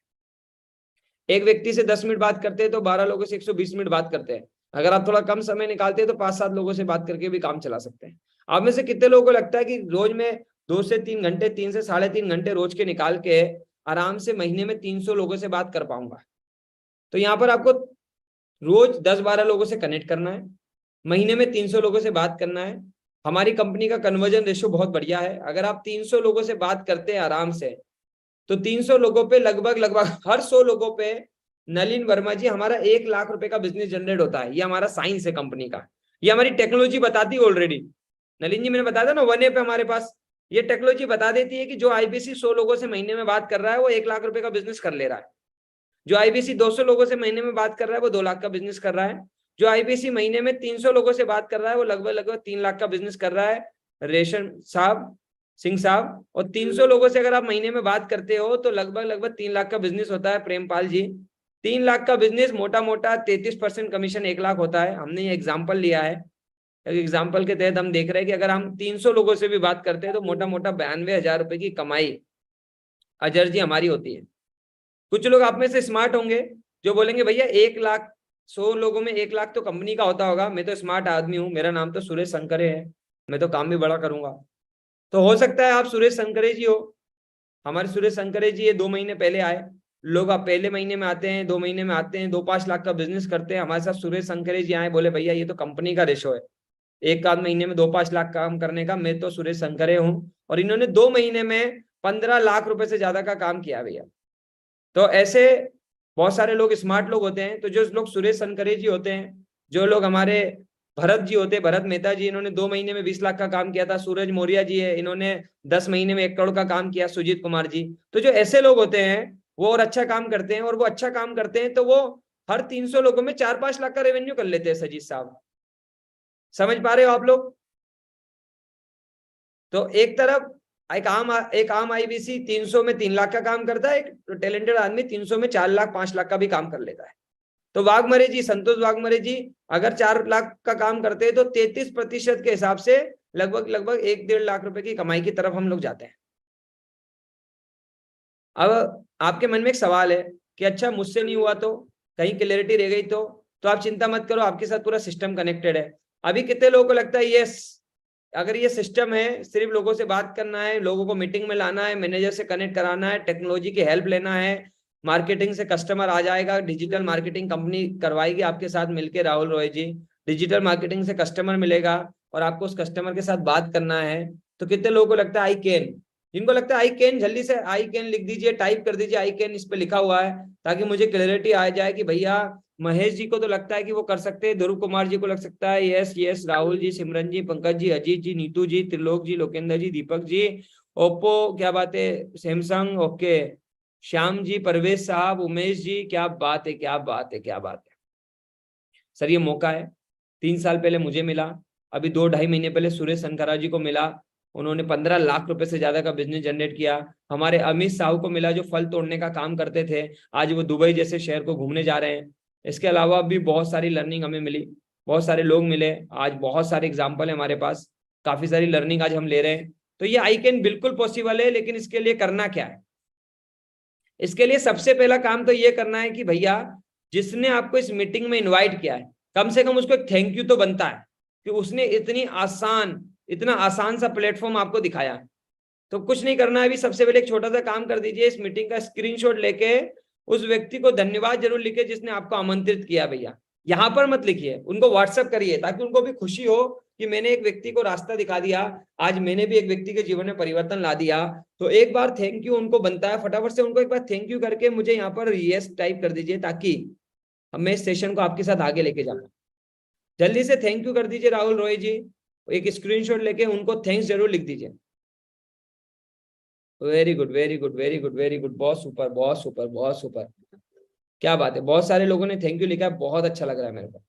हैं। एक व्यक्ति से 10 मिनट बात करते हैं तो 12 लोगों से 120 मिनट बात करते हैं। अगर आप थोड़ा कम समय निकालते हैं तो 5-7 लोगों से बात करके भी काम चला सकते हैं। आप में से कितने लोगों को लगता है कि रोज में 2 से 3 घंटे, 3 से 3.5 घंटे रोज के निकाल के आराम से महीने में 300 लोगों से बात कर पाऊंगा? तो यहाँ पर आपको रोज 10-12 लोगों से कनेक्ट करना है, महीने में 300 लोगों से बात करना है। हमारी कंपनी का कन्वर्जन रेशियो बहुत बढ़िया है। अगर आप 300 लोगों से बात करते हैं आराम से, तो 300 लोगों पे लगभग हर 100 लोगों पे नलिन वर्मा जी हमारा 1 लाख रुपए का बिजनेस जनरेट होता है। ये हमारा साइंस है कंपनी का, ये हमारी टेक्नोलॉजी बताती है ऑलरेडी। नलिन जी मैंने बताया था ना, 1A पे हमारे पास ये टेक्नोलॉजी बता देती है कि जो आईबीसी 100 लोगों से महीने में बात कर रहा है वो 1 लाख रुपए का बिजनेस कर ले रहा है। जो आईबीसी 200 लोगों से महीने में बात कर रहा है वो 2 लाख का बिजनेस कर रहा है। जो आईबीसी महीने में 300 लोगों से बात कर रहा है वो लगभग 3 लाख का बिजनेस कर रहा है। रेशम साहब, सिंह साहब, और 300 लोगों से अगर आप महीने में बात करते हो तो लगभग 3 लाख का बिजनेस होता है। प्रेमपाल जी, 3 लाख का बिजनेस मोटा मोटा 33% कमीशन 1 लाख होता है। हमने ये एग्जाम्पल लिया है, एग्जाम्पल के तहत हम देख रहे हैं कि अगर हम 300 लोगों से भी बात करते हैं तो मोटा मोटा 92,000 रुपए की कमाई अजर जी हमारी होती है। कुछ लोग आप में से स्मार्ट होंगे जो बोलेंगे भैया 1 लाख 100 लोगों में 1 लाख तो कंपनी का होता होगा, मैं तो स्मार्ट आदमी हूँ, मेरा नाम तो सुरेश संकरे है, मैं तो काम भी बड़ा करूंगा। तो हो सकता है आप सुरेश संकरे जी हो। हमारे सुरेश संकरे जी ये 2 महीने पहले आए। लोग आप पहले महीने में आते हैं, 2 महीने में आते हैं, 2-5 लाख का बिजनेस करते हैं। हमारे साथ सुरेश संकरे जी आए, बोले भैया ये तो कंपनी का रेशो है, 1 महीने में 2-5 लाख काम करने का, मैं तो सुरेश संकरे हूँ। और इन्होंने 2 महीने में 15 लाख रुपए से ज्यादा का काम किया भैया। तो ऐसे बहुत सारे लोग स्मार्ट लोग होते हैं। तो जो लोग सुरेश संकरे जी होते हैं, जो लोग हमारे भरत जी होते हैं, भरत मेहता जी, इन्होंने 2 महीने में 20 लाख का काम किया था। सूरज मौर्य जी है, इन्होंने 10 महीने में 1 करोड़ का काम किया। सुजीत कुमार जी, तो जो ऐसे लोग होते हैं वो और अच्छा काम करते हैं, और वो अच्छा काम करते हैं तो वो हर 300 लोगों में 4-5 लाख का रेवेन्यू कर लेते हैं। सजीत साहब, समझ पा रहे हो आप लोग? तो एक तरफ एक आम आईबीसी 300 में 3 लाख का काम करता है, एक टैलेंटेड आदमी 300 में 4 लाख 5 लाख का भी काम कर लेता है। तो वाघमरे जी, संतोष वाघमरे जी अगर 4 लाख का काम करते हैं तो 33% के हिसाब से लगभग 1-1.5 लाख रुपए की कमाई की तरफ हम लोग जाते हैं। अब आपके मन में एक सवाल है कि अच्छा मुझसे नहीं हुआ तो, कहीं क्लैरिटी रह गई तो आप चिंता मत करो, आपके साथ पूरा सिस्टम कनेक्टेड है। अभी कितने लोगों को लगता है यस, अगर ये सिस्टम है, सिर्फ लोगों से बात करना है, लोगों को मीटिंग में लाना है, मैनेजर से कनेक्ट कराना है, टेक्नोलॉजी की हेल्प लेना है, मार्केटिंग से कस्टमर आ जाएगा, डिजिटल मार्केटिंग कंपनी करवाएगी आपके साथ मिलके, राहुल रॉय जी, डिजिटल मार्केटिंग से कस्टमर मिलेगा और आपको उस कस्टमर के साथ बात करना है। तो कितने लोगों को लगता है आई कैन, जिनको लगता है आई कैन, जल्दी से आई कैन लिख दीजिए, टाइप कर दीजिए आई कैन, इस पे लिखा हुआ है, ताकि मुझे क्लैरिटी आ जाए कि भैया महेश जी को तो लगता है कि वो कर सकते हैं, ध्रुव कुमार जी को लग सकता है यस यस, राहुल जी, सिमरन जी, पंकज जी, अजीत जी, नीतू जी, त्रिलोक जी, लोकेंद्र जी, दीपक जी, ओप्पो क्या बात है, सैमसंग ओके, श्याम जी, परवेश साहब, उमेश जी, क्या बात है क्या बात है क्या बात है। सर ये मौका है, 3 साल पहले मुझे मिला, अभी 2-2.5 महीने पहले सुरेश संकरा जी को मिला, उन्होंने 15 लाख रुपए से ज्यादा का बिजनेस जनरेट किया। हमारे अमित साहू को मिला जो फल तोड़ने का काम करते थे, आज वो दुबई जैसे शहर को घूमने जा रहे हैं। इसके अलावा भी बहुत सारी लर्निंग हमें मिली, बहुत सारे लोग मिले, आज बहुत सारे एग्जाम्पल है हमारे पास, काफी सारी लर्निंग आज हम ले रहे हैं। तो ये आई कैन बिल्कुल पॉसिबल है, लेकिन इसके लिए करना क्या है? इसके लिए सबसे पहला काम तो ये करना है कि भैया जिसने आपको इस मीटिंग में इन्वाइट किया है, कम से कम उसको एक थैंक यू तो बनता है कि उसने इतना आसान सा प्लेटफॉर्म आपको दिखाया। तो कुछ नहीं करना है अभी, सबसे पहले एक छोटा सा काम कर दीजिए, इस मीटिंग का स्क्रीनशॉट लेके उस व्यक्ति को धन्यवाद जरूर लिखे जिसने आपको आमंत्रित किया भैया। यहाँ पर मत लिखिए, उनको व्हाट्सएप करिए ताकि उनको भी खुशी हो कि मैंने एक व्यक्ति को रास्ता दिखा दिया, आज मैंने भी एक व्यक्ति के जीवन में परिवर्तन ला दिया। तो एक बार थैंक यू उनको बनता है, फटाफट से उनको एक बार थैंक यू करके मुझे यहाँ पर यस टाइप कर दीजिए ताकि मैं इस सेशन को आपके साथ आगे लेके जाऊँ। जल्दी से थैंक यू कर दीजिए राहुल रॉय जी, एक स्क्रीनशॉट लेके उनको थैंक्स जरूर लिख दीजिए। Very good very good very good very good, बहुत सुपर बहुत सुपर बहुत सुपर, क्या बात है, बहुत सारे लोगों ने थैंक यू लिखा है, बहुत अच्छा लग रहा है मेरे को।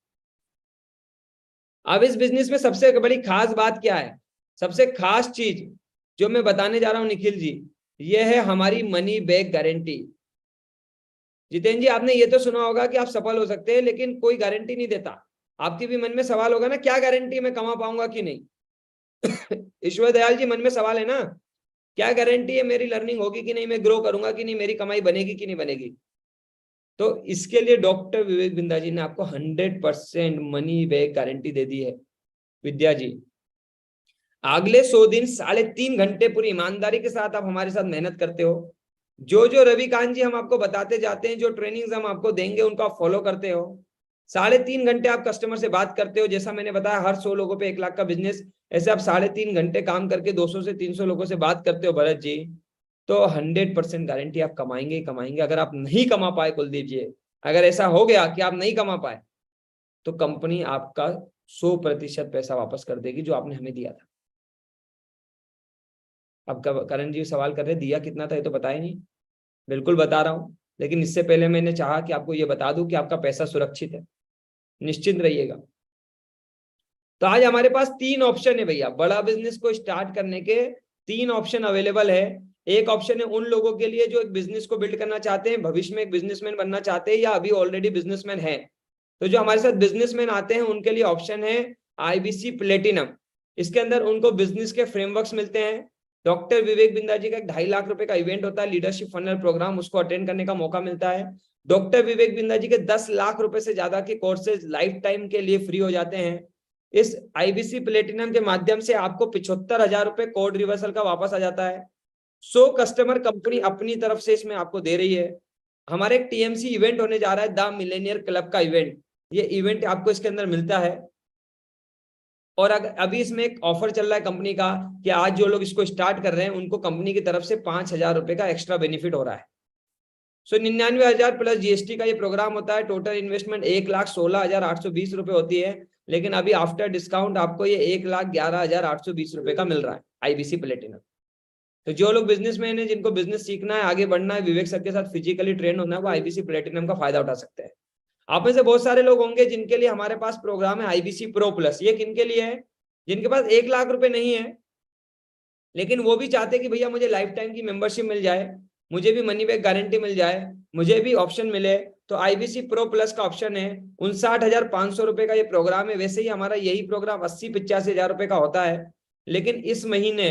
अब इस बिजनेस में सबसे बड़ी खास बात क्या है, सबसे खास चीज जो मैं बताने जा रहा हूं निखिल जी, ये है हमारी मनी बैक गारंटी। जितेंद्र जी आपने ये तो सुना होगा कि आप सफल हो सकते हैं लेकिन कोई गारंटी नहीं देता। आपके भी मन में सवाल होगा ना, क्या गारंटी मैं कमा पाऊंगा कि नहीं ईश्वर दयाल जी मन में सवाल है ना, क्या गारंटी है मेरी लर्निंग होगी कि नहीं, मैं ग्रो करूंगा कि नहीं, मेरी कमाई बनेगी कि नहीं बनेगी। तो इसके लिए डॉक्टर विवेक बिंद्रा जी ने आपको 100% मनी बैक गारंटी दे दी है। विद्या जी अगले 100 दिन 3.5 घंटे पूरी ईमानदारी के साथ आप हमारे साथ मेहनत करते हो, जो रविकांत जी हम आपको बताते जाते हैं, जो ट्रेनिंग्स हम आपको देंगे उनको आप फॉलो करते हो, 3.5 घंटे आप कस्टमर से बात करते हो, जैसा मैंने बताया हर 100 लोगों पे 1 लाख का बिजनेस, ऐसे आप 3.5 घंटे काम करके 200 से 300 लोगों से बात करते हो भरत जी, तो 100% गारंटी आप कमाएंगे ही कमाएंगे। अगर आप नहीं कमा पाए कुलदीप जी, अगर ऐसा हो गया कि आप नहीं कमा पाए तो कंपनी आपका 100% पैसा वापस कर देगी जो आपने हमें दिया था। अब करण जी सवाल कर रहे दिया कितना था, ये तो बताया नहीं, बिल्कुल बता रहा हूं, लेकिन इससे पहले मैंने चाहा कि आपको ये बता दूं कि आपका पैसा सुरक्षित है, निश्चिंत रहिएगा। तो आज हमारे पास 3 ऑप्शन है भैया, बड़ा बिजनेस को स्टार्ट करने के 3 ऑप्शन अवेलेबल है। एक ऑप्शन है उन लोगों के लिए जो एक बिजनेस को बिल्ड करना चाहते हैं, भविष्य में एक बिजनेसमैन बनना चाहते हैं या अभी ऑलरेडी बिजनेसमैन है। तो जो हमारे साथ बिजनेसमैन आते हैं उनके लिए ऑप्शन है आईबीसी प्लेटिनम। इसके अंदर उनको बिजनेस के फ्रेमवर्क्स मिलते हैं। डॉक्टर विवेक बिंद्रा जी का 2.5 लाख रुपए का इवेंट होता है, लीडरशिप फनल प्रोग्राम, उसको अटेंड करने का मौका मिलता है। डॉक्टर विवेक बिंद्रा जी के 10 लाख रुपए से ज्यादा के कोर्सेज लाइफ टाइम के लिए फ्री हो जाते हैं। इस आईबीसी प्लेटिनम के माध्यम से आपको 75,000 रुपए कोड रिवर्सल का वापस आ जाता है। 100 कस्टमर कंपनी अपनी तरफ से इसमें आपको दे रही है। हमारे एक टीएमसी इवेंट होने जा रहा है, द मिलेनियर क्लब का इवेंट, ये इवेंट आपको इसके अंदर मिलता है। और अभी इसमें एक ऑफर चल रहा है कंपनी का कि आज जो लोग इसको स्टार्ट कर रहे हैं उनको कंपनी की तरफ से 5,000 रुपए का एक्स्ट्रा बेनिफिट हो रहा है। 99,000 प्लस जीएसटी का ये प्रोग्राम होता है। टोटल इन्वेस्टमेंट 1,16,820 रुपए होती है, लेकिन अभी आफ्टर डिस्काउंट आपको ये 1,11,820 रुपए का मिल रहा है आईबीसी प्लेटिनम। तो जो लोग बिजनेसमैन है, जिनको बिजनेस सीखना है, आगे बढ़ना है, विवेक सर के साथ फिजिकली ट्रेन होना है, वो आईबीसी प्लेटिनम का फायदा उठा सकते हैं। आप में से बहुत सारे लोग होंगे जिनके लिए हमारे पास प्रोग्राम है आईबीसी प्रो प्लस। ये किनके लिए है? जिनके पास 1 लाख रुपए नहीं है लेकिन वो भी चाहते कि भैया मुझे लाइफ टाइम की मेंबरशिप मिल जाए, मुझे भी मनी बैक गारंटी मिल जाए, मुझे भी ऑप्शन मिले। तो आईबीसी प्रो प्लस का ऑप्शन है। 59,500 रुपए का ये प्रोग्राम है। वैसे ही हमारा यही प्रोग्राम 80-85,000 रुपए का होता है, लेकिन इस महीने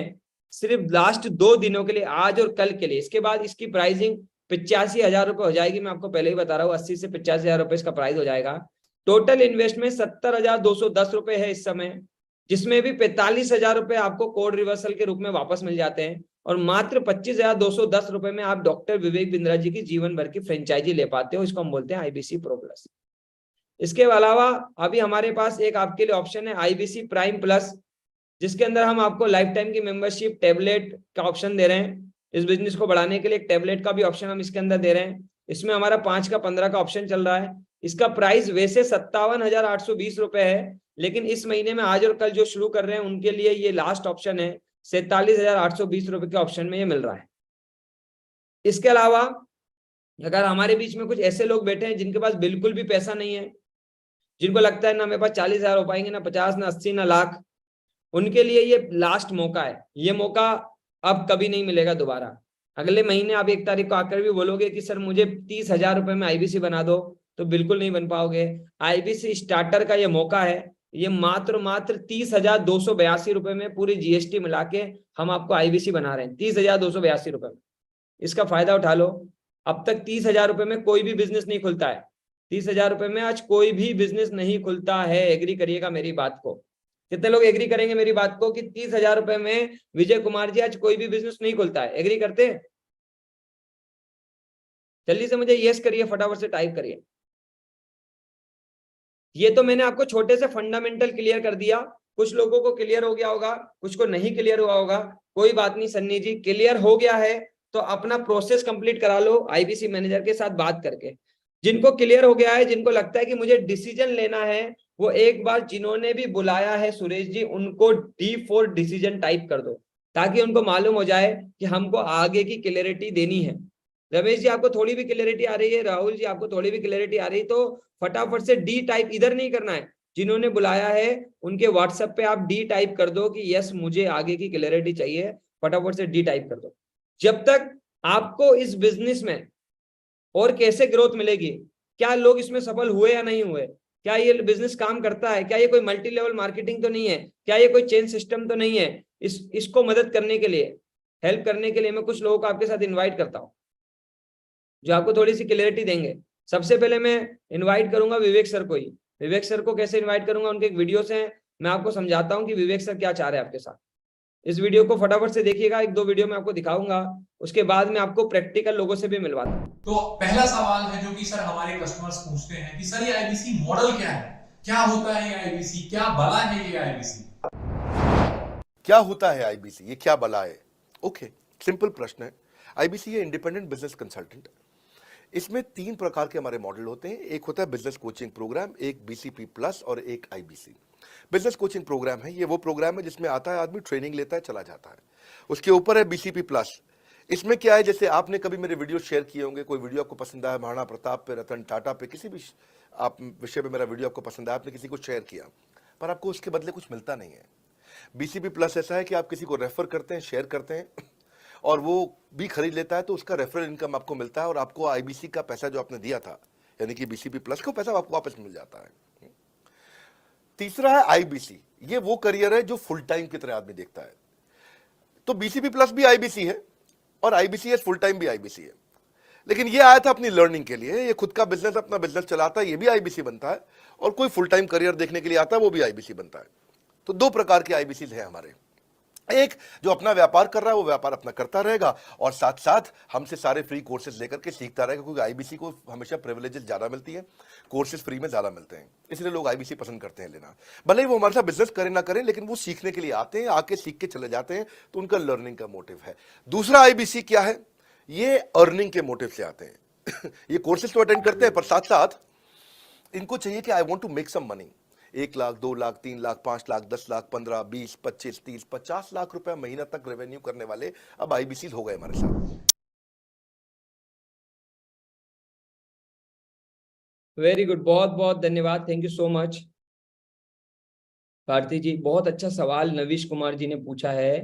सिर्फ लास्ट 2 दिनों के लिए, आज और कल के लिए, इसके बाद इसकी प्राइसिंग 85,000 रुपए हो जाएगी। मैं आपको पहले ही बता रहा हूँ 80 से 85,000 रुपए इसका प्राइस हो जाएगा। टोटल इन्वेस्टमेंट 70,210 रुपए है इस समय, जिसमें भी 45,000 रुपए आपको कोड रिवर्सल के रूप में वापस मिल जाते हैं और मात्र 25,210 रुपए में आप डॉक्टर विवेक बिंद्रा जी की जीवन भर की फ्रेंचाइजी ले पाते हो। इसको हम बोलते हैं आईबीसी प्रो प्लस। इसके अलावा अभी हमारे पास एक आपके लिए ऑप्शन है आईबीसी प्राइम प्लस, जिसके अंदर हम आपको लाइफ टाइम की मेंबरशिप, टैबलेट का ऑप्शन दे रहे हैं। इस बिजनेस को बढ़ाने के लिए एक टैबलेट का भी ऑप्शन हम इसके अंदर दे रहे हैं। इसमें हमारा 5 का 15 का ऑप्शन चल रहा है। इसका प्राइस वैसे 57,820 रुपए है, लेकिन इस महीने में आज और कल जो शुरू कर रहे हैं उनके लिए ये लास्ट ऑप्शन है। 47,820 रुपए के ऑप्शन में ये मिल रहा है। इसके अलावा अगर हमारे बीच में कुछ ऐसे लोग बैठे हैं जिनके पास बिल्कुल भी पैसा नहीं है, जिनको लगता है ना मेरे पास 40,000 हो पाएंगे, ना 50, ना 80, ना लाख, उनके लिए ये लास्ट मौका है। ये मौका अब कभी नहीं मिलेगा दोबारा। अगले महीने आप 1 तारीख को आकर भी बोलोगे कि सर मुझे 30,000 रुपए में आईबीसी बना दो, तो बिल्कुल नहीं बन पाओगे। आईबीसी स्टार्टर का ये मौका है। ये मात्र 30,282 रुपए में पूरी जीएसटी मिला के हम आपको आईबीसी बना रहे हैं। 30,282 रुपए में इसका फायदा उठा लो। अब तक 30,000 रुपए में कोई भी बिजनेस नहीं खुलता है। 30,000 रुपए में आज कोई भी बिजनेस नहीं खुलता है। एग्री करिएगा मेरी बात को। कितने लोग एग्री करेंगे मेरी बात को कि 30,000 रुपए में विजय कुमार जी आज कोई भी बिजनेस नहीं खुलता है? एग्री करते हैं? जल्दी से मुझे यस करिए, फटाफट से टाइप करिए। ये तो मैंने आपको छोटे से फंडामेंटल क्लियर कर दिया। कुछ लोगों को क्लियर हो गया होगा, कुछ को नहीं क्लियर हुआ होगा। कोई बात नहीं सन्नी जी, क्लियर हो गया है तो अपना प्रोसेस कंप्लीट करा लो आईबीसी मैनेजर के साथ बात करके। जिनको क्लियर हो गया है, जिनको लगता है कि मुझे डिसीजन लेना है, वो एक बार जिन्होंने भी बुलाया है सुरेश जी, उनको D4 डिसीजन टाइप कर दो, ताकि उनको मालूम हो जाए कि हमको आगे की क्लियरिटी देनी है। रमेश जी आपको थोड़ी भी क्लियरिटी आ रही है, राहुल जी आपको थोड़ी भी क्लियरिटी आ रही है, तो फटाफट से डी टाइप इधर नहीं करना है। जिन्होंने बुलाया है उनके व्हाट्सएप पे आप डी टाइप कर दो कि यस मुझे आगे की क्लियरिटी चाहिए, फटाफट से डी टाइप कर दो। जब तक आपको इस बिजनेस में और कैसे ग्रोथ मिलेगी, क्या लोग इसमें सफल हुए या नहीं हुए, क्या ये बिजनेस काम करता है, क्या ये कोई मल्टी लेवल मार्केटिंग तो नहीं है, क्या ये कोई चेन सिस्टम तो नहीं है, इसको मदद करने के लिए, हेल्प करने के लिए मैं कुछ लोगों को आपके साथ इन्वाइट करता हूँ जो आपको थोड़ी सी क्लियरिटी देंगे। सबसे पहले मैं इनवाइट करूंगा विवेक सर को ही। विवेक सर को कैसे इनवाइट करूंगा, उनके एक वीडियो से मैं आपको समझाता हूं कि विवेक सर क्या चाह रहे हैं आपके साथ। इस वीडियो को फटाफट से देखिएगा, 1-2 वीडियो में आपको दिखाऊंगा, उसके बाद मैं आपको प्रैक्टिकल लोगों से भी मिलवाता हूं।
तो पहला सवाल है जो कि सर हमारे कस्टमर्स पूछते हैं कि सर ये आईबीसी मॉडल क्या है, क्या होता है ये आईबीसी, क्या बला है ये आईबीसी?
क्या होता है आईबीसी, ये क्या बला है? ओके, सिंपल प्रश्न है। आईबीसी ये इंडिपेंडेंट बिजनेस कंसल्टेंट। इसमें 3 प्रकार के हमारे मॉडल होते हैं। एक होता है बिजनेस कोचिंग प्रोग्राम, एक बीसीपी प्लस और एक आईबीसी। बिजनेस कोचिंग प्रोग्राम है, ये वो प्रोग्राम है जिसमें आता है आदमी, ट्रेनिंग लेता है, चला जाता है। उसके ऊपर है बीसीपी प्लस। इसमें क्या है, जैसे आपने कभी मेरे वीडियो शेयर किए होंगे, कोई वीडियो आपको पसंद आया, महाराणा प्रताप पे, रतन टाटा पे, किसी भी आप विषय पे मेरा वीडियो आपको पसंद आया, आपने किसी को शेयर किया, पर आपको उसके बदले कुछ मिलता नहीं है। बीसीपी प्लस ऐसा है कि आप किसी को रेफर करते हैं, शेयर करते हैं, और वो भी खरीद लेता है, तो उसका रेफरल इनकम आपको मिलता है, और आपको आईबीसी का पैसा जो आपने दिया था, यानी कि बीसीपी प्लस को पैसा आपको वापस मिल जाता है। तीसरा है आईबीसी। ये वो करियर है जो फुल टाइम की तरह आदमी देखता है। तो बीसीपी प्लस भी आईबीसी है और आईबीसीएस फुल टाइम भी आईबीसी है। लेकिन ये आया था अपनी लर्निंग के लिए, ये खुद का बिजनेस, अपना बिजनेस चलाता है, ये भी आईबीसी बनता है, और कोई फुल टाइम करियर देखने के लिए आता है, वो भी आईबीसी बनता है। तो 2 प्रकार के आईबीसी हैं हमारे। एक जो अपना व्यापार कर रहा है वो व्यापार अपना करता रहेगा, और साथ साथ हमसे सारे फ्री कोर्सेज लेकर के सीखता रहेगा, क्योंकि आईबीसी को हमेशा प्रिविलेजेस ज्यादा मिलती है, कोर्सेज फ्री में ज्यादा मिलते हैं, इसलिए लोग आईबीसी पसंद करते हैं लेना। भले ही वो हमारे साथ बिजनेस करें ना करें, लेकिन वो सीखने के लिए आते हैं, आके सीख के चले जाते हैं, तो उनका लर्निंग का मोटिव है। दूसरा आईबीसी क्या है, ये अर्निंग के मोटिव से आते हैं। ये कोर्सेज तो अटेंड करते हैं, पर साथ साथ इनको चाहिए कि I want to make some money. 1 lakh, 2 lakh, 3 lakh, 5 lakh, 10 lakh, 15, 20, 25, 30, 50 lakh रुपए महीना तक रेवेन्यू करने वाले अब आईबीसी हो गए हमारे साथ।
वेरी गुड, बहुत बहुत धन्यवाद, thank you so much Bharti ji. बहुत अच्छा सवाल नवीश कुमार जी ने पूछा है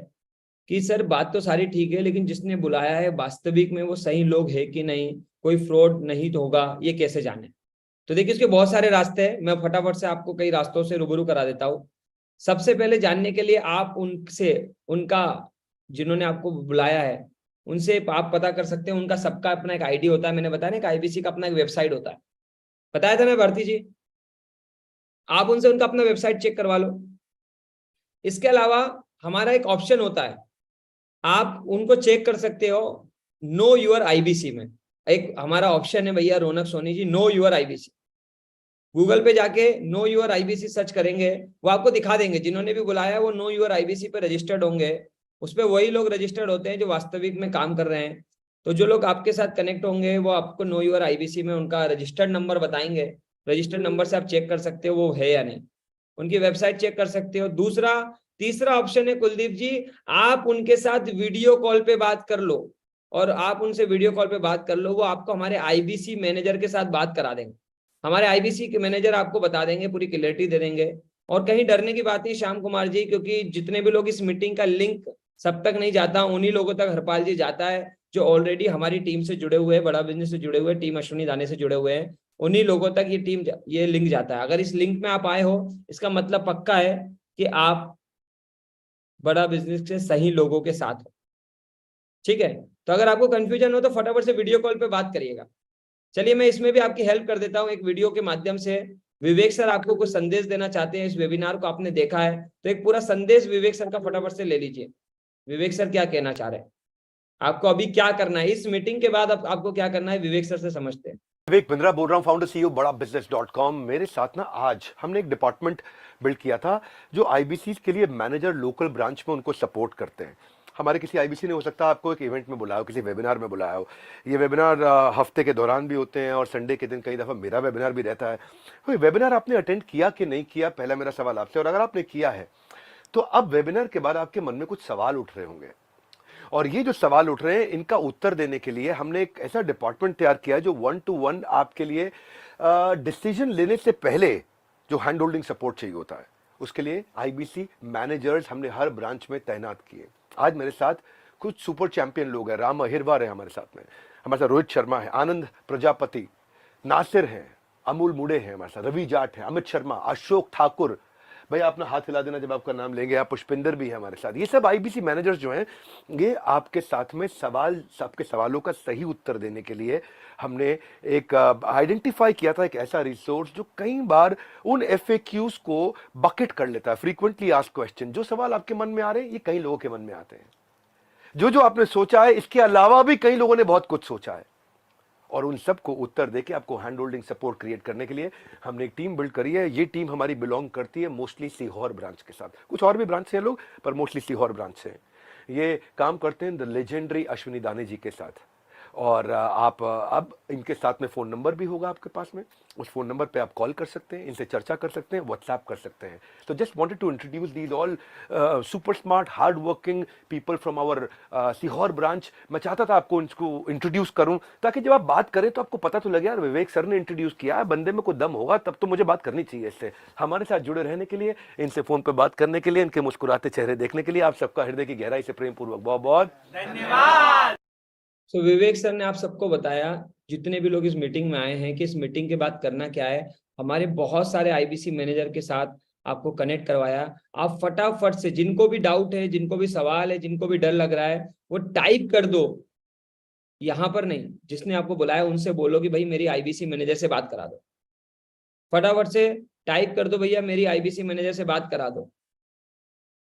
कि सर बात तो सारी ठीक है, लेकिन जिसने बुलाया है वास्तविक में वो सही लोग है कि नहीं, कोई फ्रॉड नहीं तो होगा, ये कैसे जाने? तो देखिए इसके बहुत सारे रास्ते हैं, मैं फटाफट से आपको कई रास्तों से रूबरू करा देता हूँ। सबसे पहले जानने के लिए आप उनसे, उनका जिन्होंने आपको बुलाया है उनसे आप पता कर सकते हैं। उनका सबका अपना एक आईडी होता है, मैंने बताया ना कि आईबीसी का अपना एक वेबसाइट होता है, बताया था ना भारती जी। आप उनसे उनका अपना वेबसाइट चेक करवा लो। इसके अलावा हमारा एक ऑप्शन होता है, आप उनको चेक कर सकते हो नो यूर आईबीसी में। एक हमारा ऑप्शन है भैया रौनक Soni ji, no your IBC. Google पे जाके नो यूर आईबीसी सर्च करेंगे, वो आपको दिखा देंगे जिन्होंने भी बुलाया वो नो यूर आईबीसी पे रजिस्टर्ड होंगे। उस पर वही लोग रजिस्टर्ड होते हैं जो वास्तविक में काम कर रहे हैं। तो जो लोग आपके साथ कनेक्ट होंगे वो आपको नो यूर आईबीसी में उनका रजिस्टर्ड नंबर बताएंगे। रजिस्टर्ड नंबर से आप चेक कर सकते हो वो है या नहीं, उनकी वेबसाइट चेक कर सकते हो। तीसरा ऑप्शन है कुलदीप जी, आप उनके साथ वीडियो कॉल पे बात कर लो, और आप उनसे वीडियो कॉल पे बात कर लो, वो आपको हमारे आईबीसी मैनेजर के साथ बात करा देंगे। हमारे आईबीसी के मैनेजर आपको बता देंगे, पूरी क्लियरिटी दे देंगे। और कहीं डरने की बात नहीं श्याम कुमार जी, क्योंकि जितने भी लोग इस मीटिंग का लिंक सब तक नहीं जाता, उन्हीं लोगों तक हरपाल जी जाता है जो ऑलरेडी हमारी टीम से जुड़े हुए हैं, बड़ा बिजनेस से जुड़े हुए, टीम अश्विनी दाने से जुड़े हुए हैं, उन्हीं लोगों तक ये लिंक जाता है। अगर इस लिंक में आप आए हो, इसका मतलब पक्का है कि आप बड़ा बिजनेस के सही लोगों के साथ हो। ठीक है, तो अगर आपको कंफ्यूजन हो तो फटाफट से वीडियो कॉल पे बात करिएगा। चलिए मैं इसमें भी आपकी हेल्प कर देता हूँ एक वीडियो के माध्यम से। विवेक सर आपको कुछ संदेश देना चाहते हैं, इस वेबिनार को आपने देखा है तो एक पूरा संदेश विवेक सर का फटाफट से ले लीजिए। विवेक सर क्या कहना चाह रहे हैं, आपको अभी क्या करना है इस मीटिंग के बाद, आपको क्या करना है विवेक सर से समझते हैं।
विवेक बिंद्रा बोल रहा हूँ, फाउंडर सीईओ बड़ा बिजनेस.com। मेरे साथ ना आज हमने एक डिपार्टमेंट बिल्ड किया था जो आईबीसी के लिए मैनेजर लोकल ब्रांच में उनको सपोर्ट करते हैं। हमारे किसी आईबीसी ने हो सकता है आपको एक इवेंट में बुलाया हो, किसी वेबिनार में बुलाया हो। ये वेबिनार हफ्ते के दौरान भी होते हैं और संडे के दिन कई दफ़ा मेरा वेबिनार भी रहता है। तो वेबिनार आपने अटेंड किया कि नहीं किया, पहला मेरा सवाल आपसे। और अगर आपने किया है तो अब वेबिनार के बाद आपके मन में कुछ सवाल उठ रहे होंगे, और ये जो सवाल उठ रहे हैं इनका उत्तर देने के लिए हमने एक ऐसा डिपार्टमेंट तैयार किया जो 1-to-1 आपके लिए डिसीजन लेने से पहले जो हैंड होल्डिंग सपोर्ट चाहिए होता है, उसके लिए आईबीसी मैनेजर्स हमने हर ब्रांच में तैनात किए। आज मेरे साथ कुछ सुपर चैंपियन लोग हैं। राम अहिरवार है हमारे साथ में, हमारे साथ रोहित शर्मा है, आनंद प्रजापति, नासिर हैं, अमूल मुड़े हैं हमारे साथ, रवि जाट है, अमित शर्मा, अशोक ठाकुर। भाई अपना हाथ हिला देना जब आपका नाम लेंगे। आप पुष्पिंदर भी है हमारे साथ। ये सब आईबीसी मैनेजर्स जो हैं ये आपके साथ में सबके सवालों का सही उत्तर देने के लिए हमने एक आइडेंटिफाई किया था एक ऐसा रिसोर्स जो कई बार उन एफएक्यूज को बकेट कर लेता है, फ्रीक्वेंटली आस्क्ड क्वेश्चन। जो सवाल आपके मन में आ रहे हैं ये कई लोगों के मन में आते हैं। जो आपने सोचा है इसके अलावा भी कई लोगों ने बहुत कुछ सोचा है, और उन सबको उत्तर देके आपको हैंड होल्डिंग सपोर्ट क्रिएट करने के लिए हमने एक टीम बिल्ड करी है। ये टीम हमारी बिलोंग करती है मोस्टली सीहोर ब्रांच के साथ, कुछ और भी ब्रांच से हैं लोग पर मोस्टली सीहोर ब्रांच से। ये काम करते हैं द लेजेंडरी अश्विनी दाने जी के साथ। और आप अब इनके साथ में फ़ोन नंबर भी होगा आपके पास में, उस फ़ोन नंबर पे आप कॉल कर सकते हैं, इनसे चर्चा कर सकते हैं, व्हाट्सएप कर सकते हैं। तो just wanted to introduce these all super smart hard working people from our Sehore branch. मैं चाहता था आपको इनको इंट्रोड्यूस करूं ताकि जब आप बात करें तो आपको पता तो लगे यार विवेक सर ने इंट्रोड्यूस किया है, बंदे में कोई दम होगा तब तो मुझे बात करनी चाहिए इससे। हमारे साथ जुड़े रहने के लिए, इनसे फ़ोन पर बात करने के लिए, इनके मुस्कुराते चेहरे देखने के लिए आप सबका हृदय की गहराई से प्रेम पूर्वक बहुत बहुत
धन्यवाद। तो विवेक सर ने आप सबको बताया, जितने भी लोग इस मीटिंग में आए हैं, कि इस मीटिंग के बाद करना क्या है। हमारे बहुत सारे आईबीसी मैनेजर के साथ आपको कनेक्ट करवाया। आप फटाफट से जिनको भी डाउट है, जिनको भी सवाल है, जिनको भी डर लग रहा है, वो टाइप कर दो। यहां पर नहीं, जिसने आपको बुलाया उनसे बोलो कि भाई मेरी आईबीसी मैनेजर से बात करा दो। फटाफट से टाइप कर दो भैया मेरी आईबीसी मैनेजर से बात करा दो,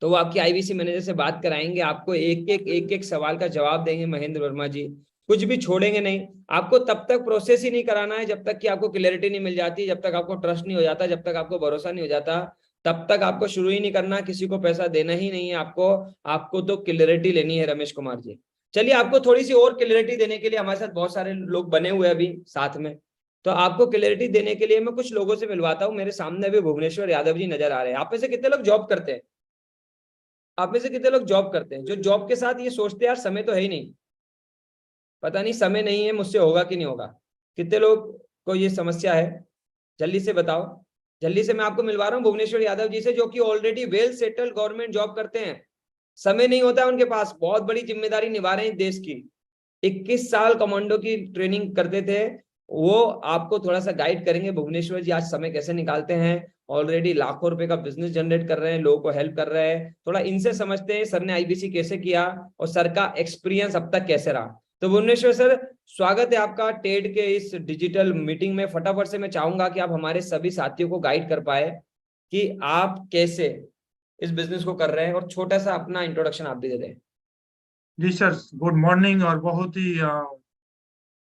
तो वो आपकी आईबीसी मैनेजर से बात कराएंगे। आपको एक एक सवाल का जवाब देंगे महेंद्र वर्मा जी, कुछ भी छोड़ेंगे नहीं। आपको तब तक प्रोसेस ही नहीं कराना है जब तक कि आपको क्लैरिटी नहीं मिल जाती, जब तक आपको ट्रस्ट नहीं हो जाता, जब तक आपको भरोसा नहीं हो जाता, तब तक आपको शुरू ही नहीं करना। किसी को पैसा देना ही नहीं है आपको तो क्लैरिटी लेनी है रमेश कुमार जी। चलिए आपको थोड़ी सी और क्लैरिटी देने के लिए हमारे साथ बहुत सारे लोग बने हुए अभी साथ में, तो आपको क्लैरिटी देने के लिए मैं कुछ लोगों से मिलवाता हूँ। मेरे सामने अभी भुवनेश्वर यादव जी नजर आ रहे हैं। आप में से कितने लोग जॉब करते हैं? आप में से कितने लोग जॉब करते हैं? जो जॉब के साथ ये सोचते हैं यार समय तो है ही नहीं, पता नहीं समय नहीं है, मुझसे होगा कि नहीं होगा। कितने लोग को ये समस्या है? जल्दी से बताओ। जल्दी से मैं आपको मिलवा रहा हूँ भुवनेश्वर यादव जी से, जो कि already well settled government job करते हैं। समय नहीं होता है उनके पास, बहुत बड़ी जिम्मेदारी निभा रहे हैं देश की। 21 साल कमांडो की ट्रेनिंग करते थे वो। आपको थोड़ा सा गाइड करेंगे भुवनेश्वर जी, आज समय कैसे निकालते हैं। ऑलरेडी लाखों रुपए का बिजनेस जनरेट कर रहे हैं, लोगों को हेल्प कर रहे हैं। थोड़ा इनसे समझते हैं सर ने आईबीसी कैसे किया और सर का एक्सपीरियंस अब तक कैसे रहा। तो भुवनेश्वर सर, स्वागत है आपका टेड के इस डिजिटल मीटिंग में। फटाफट से मैं चाहूंगा कि आप हमारे सभी साथियों को गाइड कर पाए कि आप कैसे इस बिजनेस को कर रहे हैं, और छोटा सा अपना इंट्रोडक्शन आप भी दे दें।
जी सर, गुड मॉर्निंग। और बहुत ही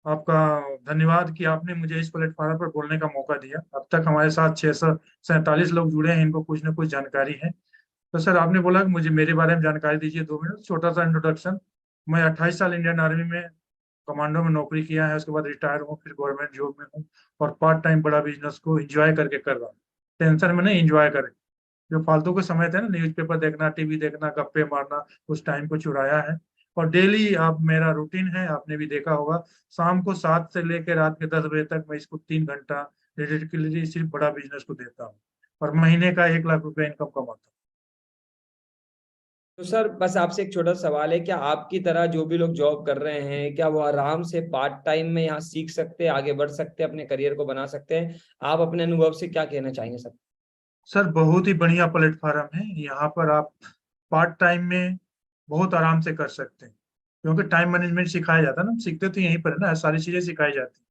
आपका धन्यवाद कि आपने मुझे इस प्लेटफॉर्म पर बोलने का मौका दिया। अब तक हमारे साथ 647 लोग जुड़े हैं, इनको कुछ ना कुछ जानकारी है। तो सर आपने बोला कि मुझे मेरे बारे में जानकारी दीजिए 2 मिनट। छोटा सा इंट्रोडक्शन। मैं 28 साल इंडियन आर्मी में कमांडो में नौकरी किया है, उसके बाद रिटायर हूँ, फिर गवर्नमेंट जॉब में हूँ, और पार्ट टाइम बड़ा बिजनेस को एंजॉय करके कर रहा हूँ। टेंशन में नहीं, एंजॉय करें। जो फालतू के समय थे ना, न्यूज़पेपर देखना, टीवी देखना, गप्पे मारना, उस टाइम को चुराया है। और डेली आप मेरा रूटीन है, आपने भी देखा होगा, शाम को 7 से लेकर रात के 10 बजे तक मैं इसको 3 घंटा डेडिकेटली सिर्फ बड़ा बिजनेस को देता हूँ, और महीने का 1 लाख रुपया इनकम कमाता हूँ।
तो सर बस आपसे एक छोटा सवाल है, क्या आपकी तरह जो भी लोग जॉब कर रहे हैं, क्या वो आराम से पार्ट टाइम में यहाँ सीख सकते हैं, आगे बढ़ सकते हैं, अपने करियर को बना सकते हैं? आप अपने अनुभव से क्या कहना चाहेंगे सर?
सर बहुत ही बढ़िया प्लेटफॉर्म है। यहाँ पर आप पार्ट टाइम में बहुत आराम से कर सकते हैं, क्योंकि टाइम मैनेजमेंट सिखाया जाता है ना। हम सीखते तो यहीं पर है ना, सारी चीजें सिखाई जाती हैं।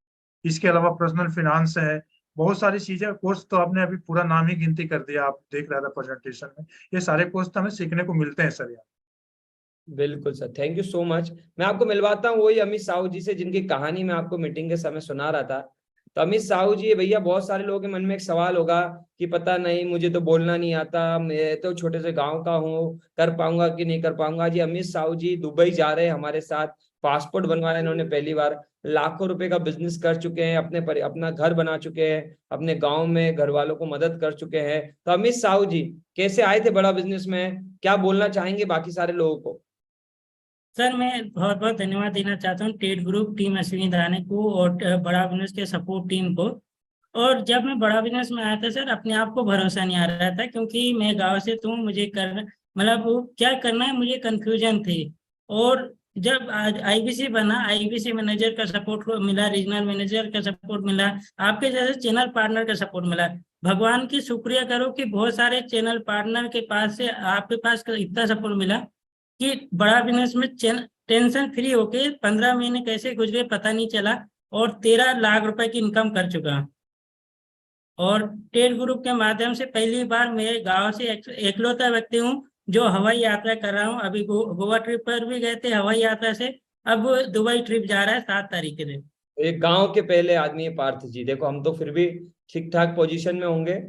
इसके अलावा पर्सनल फिनांस है, बहुत सारी चीजें। कोर्स तो आपने अभी पूरा नाम ही गिनती कर दिया, आप देख रहा था प्रेजेंटेशन में। ये सारे कोर्स तो हमें सीखने को मिलते हैं सर यहाँ।
बिल्कुल sir, thank you so much. मैं आपको मिलवाता हूँ वही अमित साहू जी से, जिनकी कहानी मैं आपको मीटिंग के समय सुना रहा था। तो अमित साहू जी, भैया बहुत सारे लोगों के मन में एक सवाल होगा कि पता नहीं, मुझे तो बोलना नहीं आता, मैं तो छोटे से गांव का हूँ, कर पाऊंगा कि नहीं कर पाऊंगा। जी अमित साहू जी दुबई जा रहे हैं हमारे साथ, पासपोर्ट बनवाया इन्होंने पहली बार, लाखों रुपए का बिजनेस कर चुके हैं, अपना घर बना चुके हैं, अपने गांव में घर वालों को मदद कर चुके हैं। तो अमित साहू जी कैसे आए थे बड़ा बिजनेस में, क्या बोलना चाहेंगे बाकी सारे लोगों को?
सर मैं बहुत बहुत धन्यवाद देना चाहता हूँ टेट ग्रुप टीम अश्विनी दाने को और बड़ा बिजनेस के सपोर्ट टीम को। और जब मैं बड़ा बिजनेस में आया था सर, अपने आप को भरोसा नहीं आ रहा था, क्योंकि मैं गांव से तो मुझे क्या करना है मुझे कंफ्यूजन थी। और जब आज आईबीसी बना, आईबीसी मैनेजर का सपोर्ट मिला, रीजनल मैनेजर का सपोर्ट मिला, आपके जैसे चैनल पार्टनर का सपोर्ट मिला। भगवान की शुक्रिया करो कि बहुत सारे चैनल पार्टनर के पास से आपके पास इतना सपोर्ट मिला कि बड़ा बिजनेस में टेंशन फ्री होके 15 महीने कैसे गुजरे पता नहीं चला, और 13 लाख रुपए की इनकम कर चुका। और टेट ग्रुप के माध्यम से पहली बार मैं गांव से एकलौता व्यक्ति हूँ जो हवाई यात्रा कर रहा हूँ। अभी गोवा ट्रिप पर भी गए थे हवाई यात्रा से, अब दुबई ट्रिप जा रहा है 7 तारीख के दिन।
एक गांव के पहले आदमी है पार्थ जी। देखो हम तो फिर भी ठीक ठाक पोजीशन में होंगे।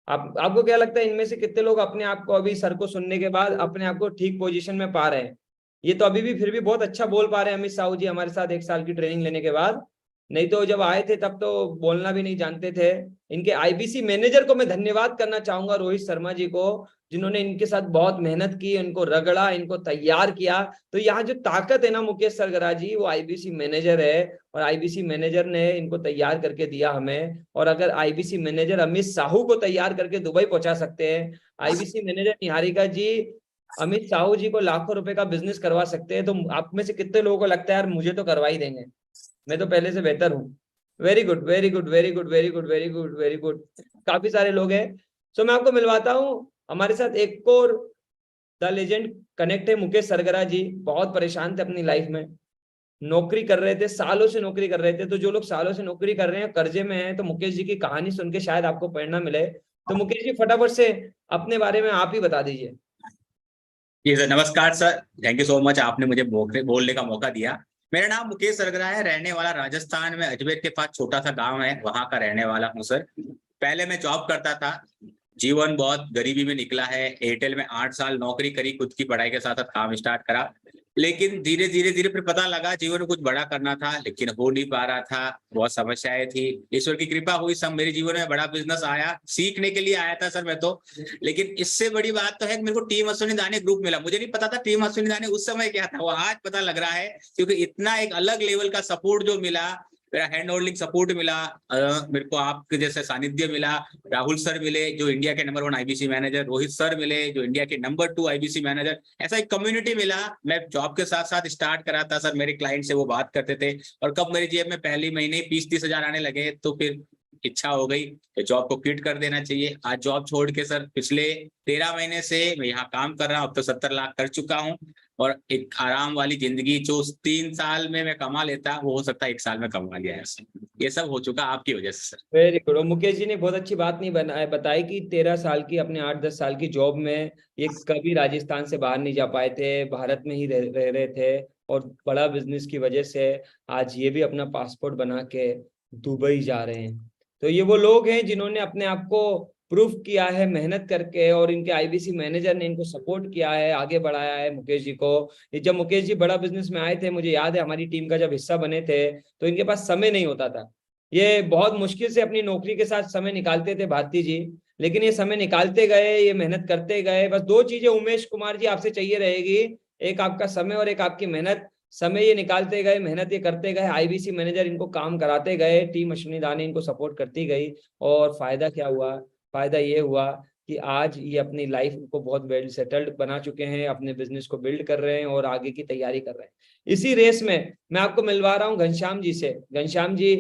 आपको क्या लगता है इनमें से कितने लोग अपने आप को अभी सर को सुनने के बाद अपने आप को ठीक पोजीशन में पा रहे हैं? ये तो अभी भी फिर भी बहुत अच्छा बोल पा रहे हैं अमित साहू जी हमारे साथ 1 साल की ट्रेनिंग लेने के बाद। नहीं तो जब आए थे तब तो बोलना भी नहीं जानते थे। इनके आईबीसी मैनेजर को मैं धन्यवाद करना चाहूंगा, रोहित शर्मा जी को, जिन्होंने इनके साथ बहुत मेहनत की, इनको रगड़ा, इनको तैयार किया। तो यहाँ जो ताकत है ना मुकेश सरगरा जी, वो आईबीसी मैनेजर है, और आईबीसी मैनेजर ने इनको तैयार करके दिया हमें। और अगर आईबीसी मैनेजर अमित साहू को तैयार करके दुबई पहुंचा सकते हैं, आईबीसी मैनेजर निहारिका जी अमित साहू जी को लाखों रुपए का बिजनेस करवा सकते हैं, तो आप में से कितने लोगों को लगता है यार मुझे तो करवा ही देंगे, मैं तो पहले से बेहतर हूँ? Very good, very good, very good, very good, very good, very good. काफी सारे लोग हैं। सो मैं आपको मिलवाता हूँ हमारे साथ एक और द लेजेंड कनेक्ट है, मुकेश सरगरा जी। बहुत परेशान थे अपनी लाइफ में, नौकरी कर रहे थे, सालों से नौकरी कर रहे थे। तो जो लोग सालों से नौकरी कर रहे हैं, कर्जे में हैं, तो मुकेश जी की कहानी सुन के शायद आपको प्रेरणा मिले। तो मुकेश जी फटाफट से अपने बारे में आप ही बता दीजिए।
जी सर, नमस्कार sir, thank you so much, आपने मुझे बोलने का मौका दिया। मेरा नाम मुकेश सरगरा है, रहने वाला राजस्थान में अजमेर के पास छोटा सा गांव है, वहां का रहने वाला हूँ सर। पहले मैं जॉब करता था, जीवन बहुत गरीबी में निकला है। एयरटेल में 8 साल नौकरी करी, खुद की पढ़ाई के साथ साथ काम स्टार्ट करा, लेकिन धीरे धीरे फिर पता लगा जीवन में कुछ बड़ा करना था, लेकिन हो नहीं पा रहा था, बहुत समस्याएं थी। ईश्वर की कृपा हुई, सब मेरे जीवन में बड़ा बिजनेस आया, सीखने के लिए आया था सर मैं तो। लेकिन इससे बड़ी बात तो है कि मेरे को टीम अश्विनी दाने ग्रुप मिला। मुझे नहीं पता था टीम अश्विनी दाने उस समय क्या था, वो आज पता लग रहा है, क्योंकि इतना एक अलग लेवल का सपोर्ट जो मिला, मेरा हैंड होल्डिंग सपोर्ट मिला, मेरे को आपके जैसे सानिध्य मिला, राहुल सर मिले जो इंडिया के number 1 IBC manager, Rohit sir मिले जो इंडिया के नंबर 2 आईबीसी मैनेजर, ऐसा एक कम्युनिटी मिला। मैं जॉब के साथ साथ स्टार्ट करा था सर, मेरे क्लाइंट से वो बात करते थे, और कब मेरी जेब में पहली महीने 20-30 हजार आने लगे, तो फिर इच्छा हो गई कि जॉब को क्विट कर देना चाहिए। आज जॉब छोड़ के सर पिछले 13 महीने से मैं यहाँ काम कर रहा हूँ, अब तो 70 लाख कर चुका हूँ, और एक आराम वाली जिंदगी जो 3 साल में मैं कमा लेता, वो हो सकता है 1 साल में कमा लिया है। ये सब हो चुका आपकी वजह से sir.
Very good. Mukesh ji ने बहुत अच्छी बात नहीं बताई कि 13 साल की अपने 8-10 साल की जॉब में ये कभी राजस्थान से बाहर नहीं जा पाए थे, भारत में ही रह रहे थे, और बड़ा बिजनेस की वजह से आज ये भी अपना पासपोर्ट बना के दुबई जा रहे हैं। तो ये वो लोग हैं जिन्होंने अपने आप को प्रूफ किया है मेहनत करके, और इनके आईबीसी मैनेजर ने इनको सपोर्ट किया है, आगे बढ़ाया है मुकेश जी को। ये जब मुकेश जी बड़ा बिजनेस में आए थे, मुझे याद है हमारी टीम का जब हिस्सा बने थे, तो इनके पास समय नहीं होता था। ये बहुत मुश्किल से अपनी नौकरी के साथ समय निकालते थे भारती जी, लेकिन ये समय निकालते गए, ये मेहनत करते गए। बस 2 चीजें उमेश कुमार जी आपसे चाहिए रहेगी, एक आपका समय और एक आपकी मेहनत। समय ये निकालते गए, मेहनत ये करते गए, आईबीसी मैनेजर इनको काम कराते गए, टीम अश्विनी दाने इनको सपोर्ट करती गई, और फायदा क्या हुआ? फायदा ये हुआ कि आज ये अपनी लाइफ को बहुत वेल सेटल्ड बना चुके हैं, अपने बिजनेस को बिल्ड कर रहे हैं और आगे की तैयारी कर रहे हैं। इसी रेस में मैं आपको मिलवा रहा हूँ घनश्याम जी से। घनश्याम जी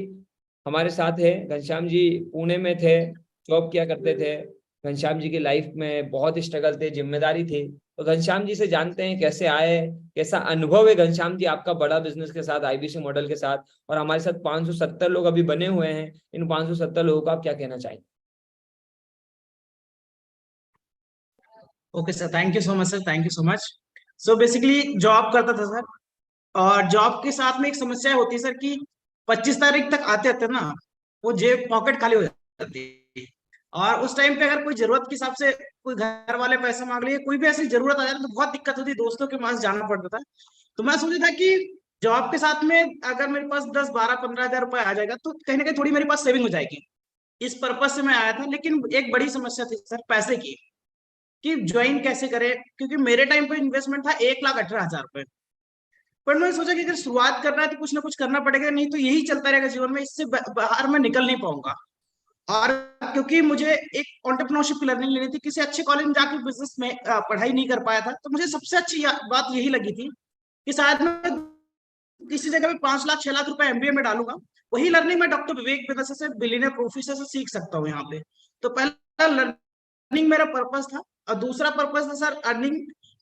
हमारे साथ है। घनश्याम जी पुणे में थे, जॉब किया करते थे, घनश्याम जी की लाइफ में बहुत स्ट्रगल थे, जिम्मेदारी थी। तो घनश्याम जी से जानते हैं कैसे आए, कैसा अनुभव है घनश्याम जी आपका बड़ा बिजनेस के साथ, आईबीसी मॉडल के साथ। और हमारे साथ 570 लोग अभी बने हुए हैं, इन 570 लोगों को आप क्या कहना चाहेंगे?
Okay sir, thank you so much sir, thank you so much. So basically job करता था सर, और जॉब के साथ में एक समस्या होती है सर कि 25 तारीख तक आते आते ना वो जेब पॉकेट खाली हो जाती है। और उस टाइम पे अगर कोई जरूरत के हिसाब से कोई घर वाले पैसे मांग लिए, कोई भी ऐसी जरूरत आ जाती तो बहुत दिक्कत होती, दोस्तों के पास जाना पड़ता था। तो मैं सोचा था कि जॉब के साथ में अगर मेरे पास 10, 12, 15 हजार रुपए आ जाएगा तो कहीं ना कहीं थोड़ी मेरे पास सेविंग हो जाएगी। इस पर्पज से मैं आया था। लेकिन एक बड़ी समस्या थी सर पैसे की, कि ज्वाइन कैसे करें, क्योंकि मेरे टाइम पे इन्वेस्टमेंट था 1,18,000 रुपए। पर मैंने सोचा कि अगर शुरुआत करना है तो कुछ ना कुछ करना पड़ेगा, नहीं तो यही चलता रहेगा जीवन में, इससे बाहर मैं निकल नहीं पाऊंगा। और क्योंकि मुझे एक एंटरप्रेन्योरशिप की लर्निंग लेनी थी, किसी अच्छे कॉलेज में जाकर बिजनेस में पढ़ाई नहीं कर पाया था, तो मुझे सबसे अच्छी बात यही लगी थी कि शायद मैं किसी जगह पे 5 लाख 6 लाख रुपए एमबीए में डालूंगा, वही लर्निंग मैं डॉक्टर विवेक बिंद्रा से बिलियनियर प्रोफेसर से सीख सकता हूँ यहाँ पे। तो पहला लर्निंग मेरा पर्पस था, और दूसरा पर्पस था सर अर्निंग,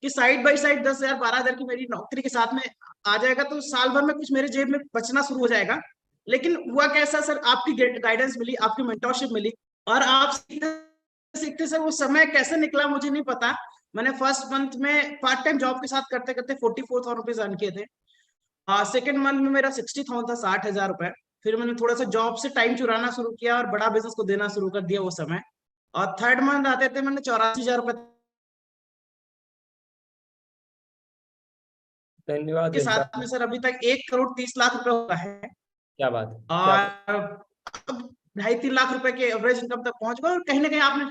कि साइड बाय साइड 10,000 12,000 की मेरी नौकरी के साथ में आ जाएगा तो साल भर में कुछ मेरे जेब में बचना शुरू हो जाएगा। लेकिन हुआ कैसा सर, आपकी गाइडेंस मिली, आपकी मेंटरशिप मिली, और आप सीखते सीखते सर वो समय कैसे निकला मुझे नहीं पता। मैंने फर्स्ट मंथ में पार्ट टाइम जॉब के साथ करते करते 44,000 रुपीज अर्न किए थे। सेकेंड मंथ में मेरा 60,000 था, 60,000 रुपए। फिर मैंने थोड़ा सा जॉब से टाइम चुराना शुरू किया और बड़ा बिजनेस को देना शुरू कर दिया वो समय। और थर्ड मंथ आते थे मैंने 84,000 रुपए
धन्यवाद
के
घनश्याम
साथ में
जी।
सर अभी तक 1,30,00,000 रुपए हुआ है।
क्या बात है, क्या बात।
और अब 2.5 3 लाख रुपए के एवरेज इनकम तक पहुंच गए, और कहीं ना कहीं आपने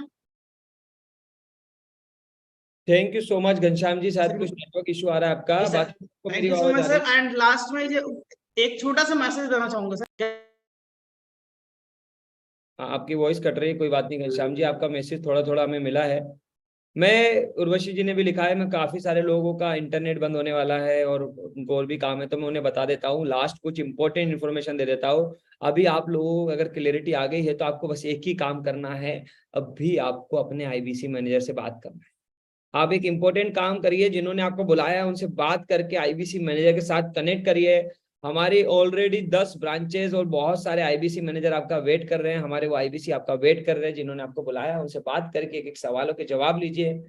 thank you so much Ghanshyam ji, शायद कुछ नेटवर्क इशू आ रहा है आपका,
जी सर,
बाकी को
थैंक
मेरी
यू सो
आवाज
मच
आ रही
सर।
है?
एंड लास्ट में ये एक छोटा सा मैसेज देना चाहूंगा सर।
हाँ, आपकी वॉइस कट रही है, कोई बात नहीं घनश्याम जी, आपका मैसेज थोड़ा थोड़ा हमें मिला है। मैं, उर्वशी जी ने भी लिखा है, मैं काफी सारे लोगों का इंटरनेट बंद होने वाला है और उनको और भी काम है, तो मैं उन्हें बता देता हूँ, लास्ट कुछ इंपॉर्टेंट इन्फॉर्मेशन दे देता हूँ। अभी आप लोगों को अगर क्लियरिटी आ गई है तो आपको बस एक ही काम करना है, अभी आपको अपने आईबीसी मैनेजर से बात करना है। आप एक इंपॉर्टेंट काम करिए, जिन्होंने आपको बुलाया है उनसे बात करके आईबीसी मैनेजर के साथ कनेक्ट करिए। हमारी ऑलरेडी 10 ब्रांचेस और बहुत सारे आईबीसी मैनेजर आपका वेट कर रहे हैं, हमारे वो आईबीसी आपका वेट कर रहे हैं, जिन्होंने आपको बुलाया है उनसे बात करके एक एक सवालों के जवाब लीजिए।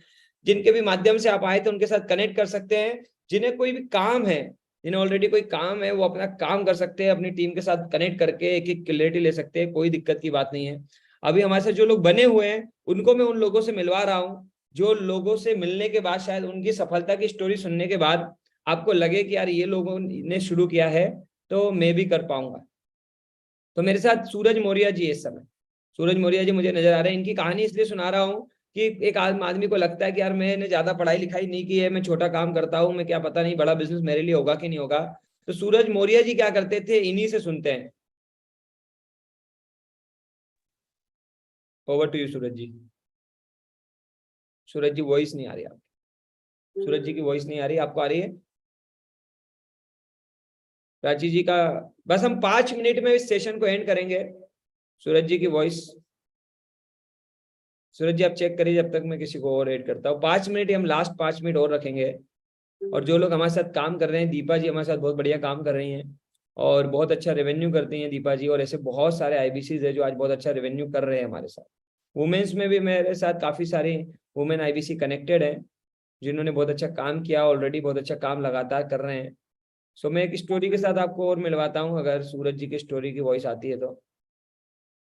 जिनके भी माध्यम से आप आए थे उनके साथ कनेक्ट कर सकते हैं। जिन्हें कोई भी काम है, जिन्हें ऑलरेडी कोई काम है, वो अपना काम कर सकते हैं, अपनी टीम के साथ कनेक्ट करके एक एक क्लियरिटी ले सकते हैं, कोई दिक्कत की बात नहीं है। अभी हमारे साथ जो लोग बने हुए हैं उनको मैं उन लोगों से मिलवा रहा हूँ, जो लोगों से मिलने के बाद शायद उनकी सफलता की स्टोरी सुनने के बाद आपको लगे कि यार ये लोगों ने शुरू किया है तो मैं भी कर पाऊंगा। तो मेरे साथ सूरज मौर्य जी इस समय, सूरज मौर्य जी मुझे नजर आ रहे हैं। इनकी कहानी इसलिए सुना रहा हूँ कि एक आदमी को लगता है कि यार मैंने ज्यादा पढ़ाई लिखाई नहीं की है, मैं छोटा काम करता हूँ, मैं क्या पता नहीं बड़ा बिजनेस मेरे लिए होगा कि नहीं होगा। तो सूरज मौर्य जी क्या करते थे, इन्हीं से सुनते हैं। Over to you Suraj ji. Suraj ji voice नहीं आ रही आपकी, सूरज जी की वॉइस नहीं आ रही, आपको आ रही है? प्राची जी का, बस हम 5 मिनट में इस सेशन को एंड करेंगे। सूरज जी की वॉइस, सूरज जी आप चेक करिए जब तक मैं किसी को और ऐड करता हूँ। 5 मिनट, हम लास्ट 5 मिनट और रखेंगे। और जो लोग हमारे साथ काम कर रहे हैं, दीपा जी हमारे साथ बहुत बढ़िया काम कर रही हैं और बहुत अच्छा रेवेन्यू करती हैं दीपा जी, और ऐसे बहुत सारे आईबीसीज है जो आज बहुत अच्छा रेवेन्यू कर रहे हैं हमारे साथ। वुमेन्स में भी मेरे साथ काफी सारी वुमेन आईबीसी कनेक्टेड है, जिन्होंने बहुत अच्छा काम किया, ऑलरेडी बहुत अच्छा काम लगातार कर रहे हैं। सो मैं एक स्टोरी के साथ आपको और मिलवाता हूँ, अगर सूरज जी की स्टोरी की वॉइस आती है तो।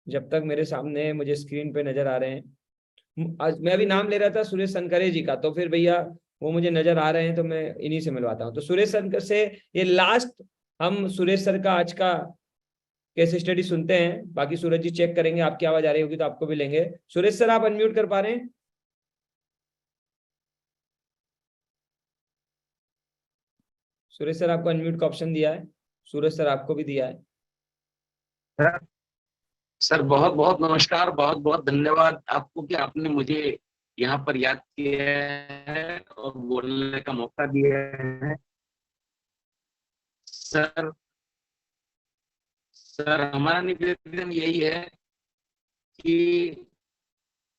जब तक मेरे सामने मुझे स्क्रीन पे नजर आ रहे हैं, आज मैं अभी नाम ले रहा था सुरेश सनकरे जी का, तो फिर भैया वो मुझे नजर आ रहे हैं तो मैं इन्हीं से मिलवाता हूँ। तो सुरेश सर से ये लास्ट, हम सुरेश सर का आज का केस स्टडी सुनते हैं, बाकी सूरज जी चेक करेंगे, आपकी आवाज आ रही होगी तो आपको भी लेंगे। सुरेश सर आप अनम्यूट कर पा रहे हैं? सुरेश सर आपको अनम्यूट का ऑप्शन दिया है, सूरज सर आपको भी दिया है।
सर बहुत बहुत नमस्कार, बहुत बहुत धन्यवाद आपको कि आपने मुझे यहाँ पर याद किया है और बोलने का मौका दिया है। सर हमारा निवेदन यही है कि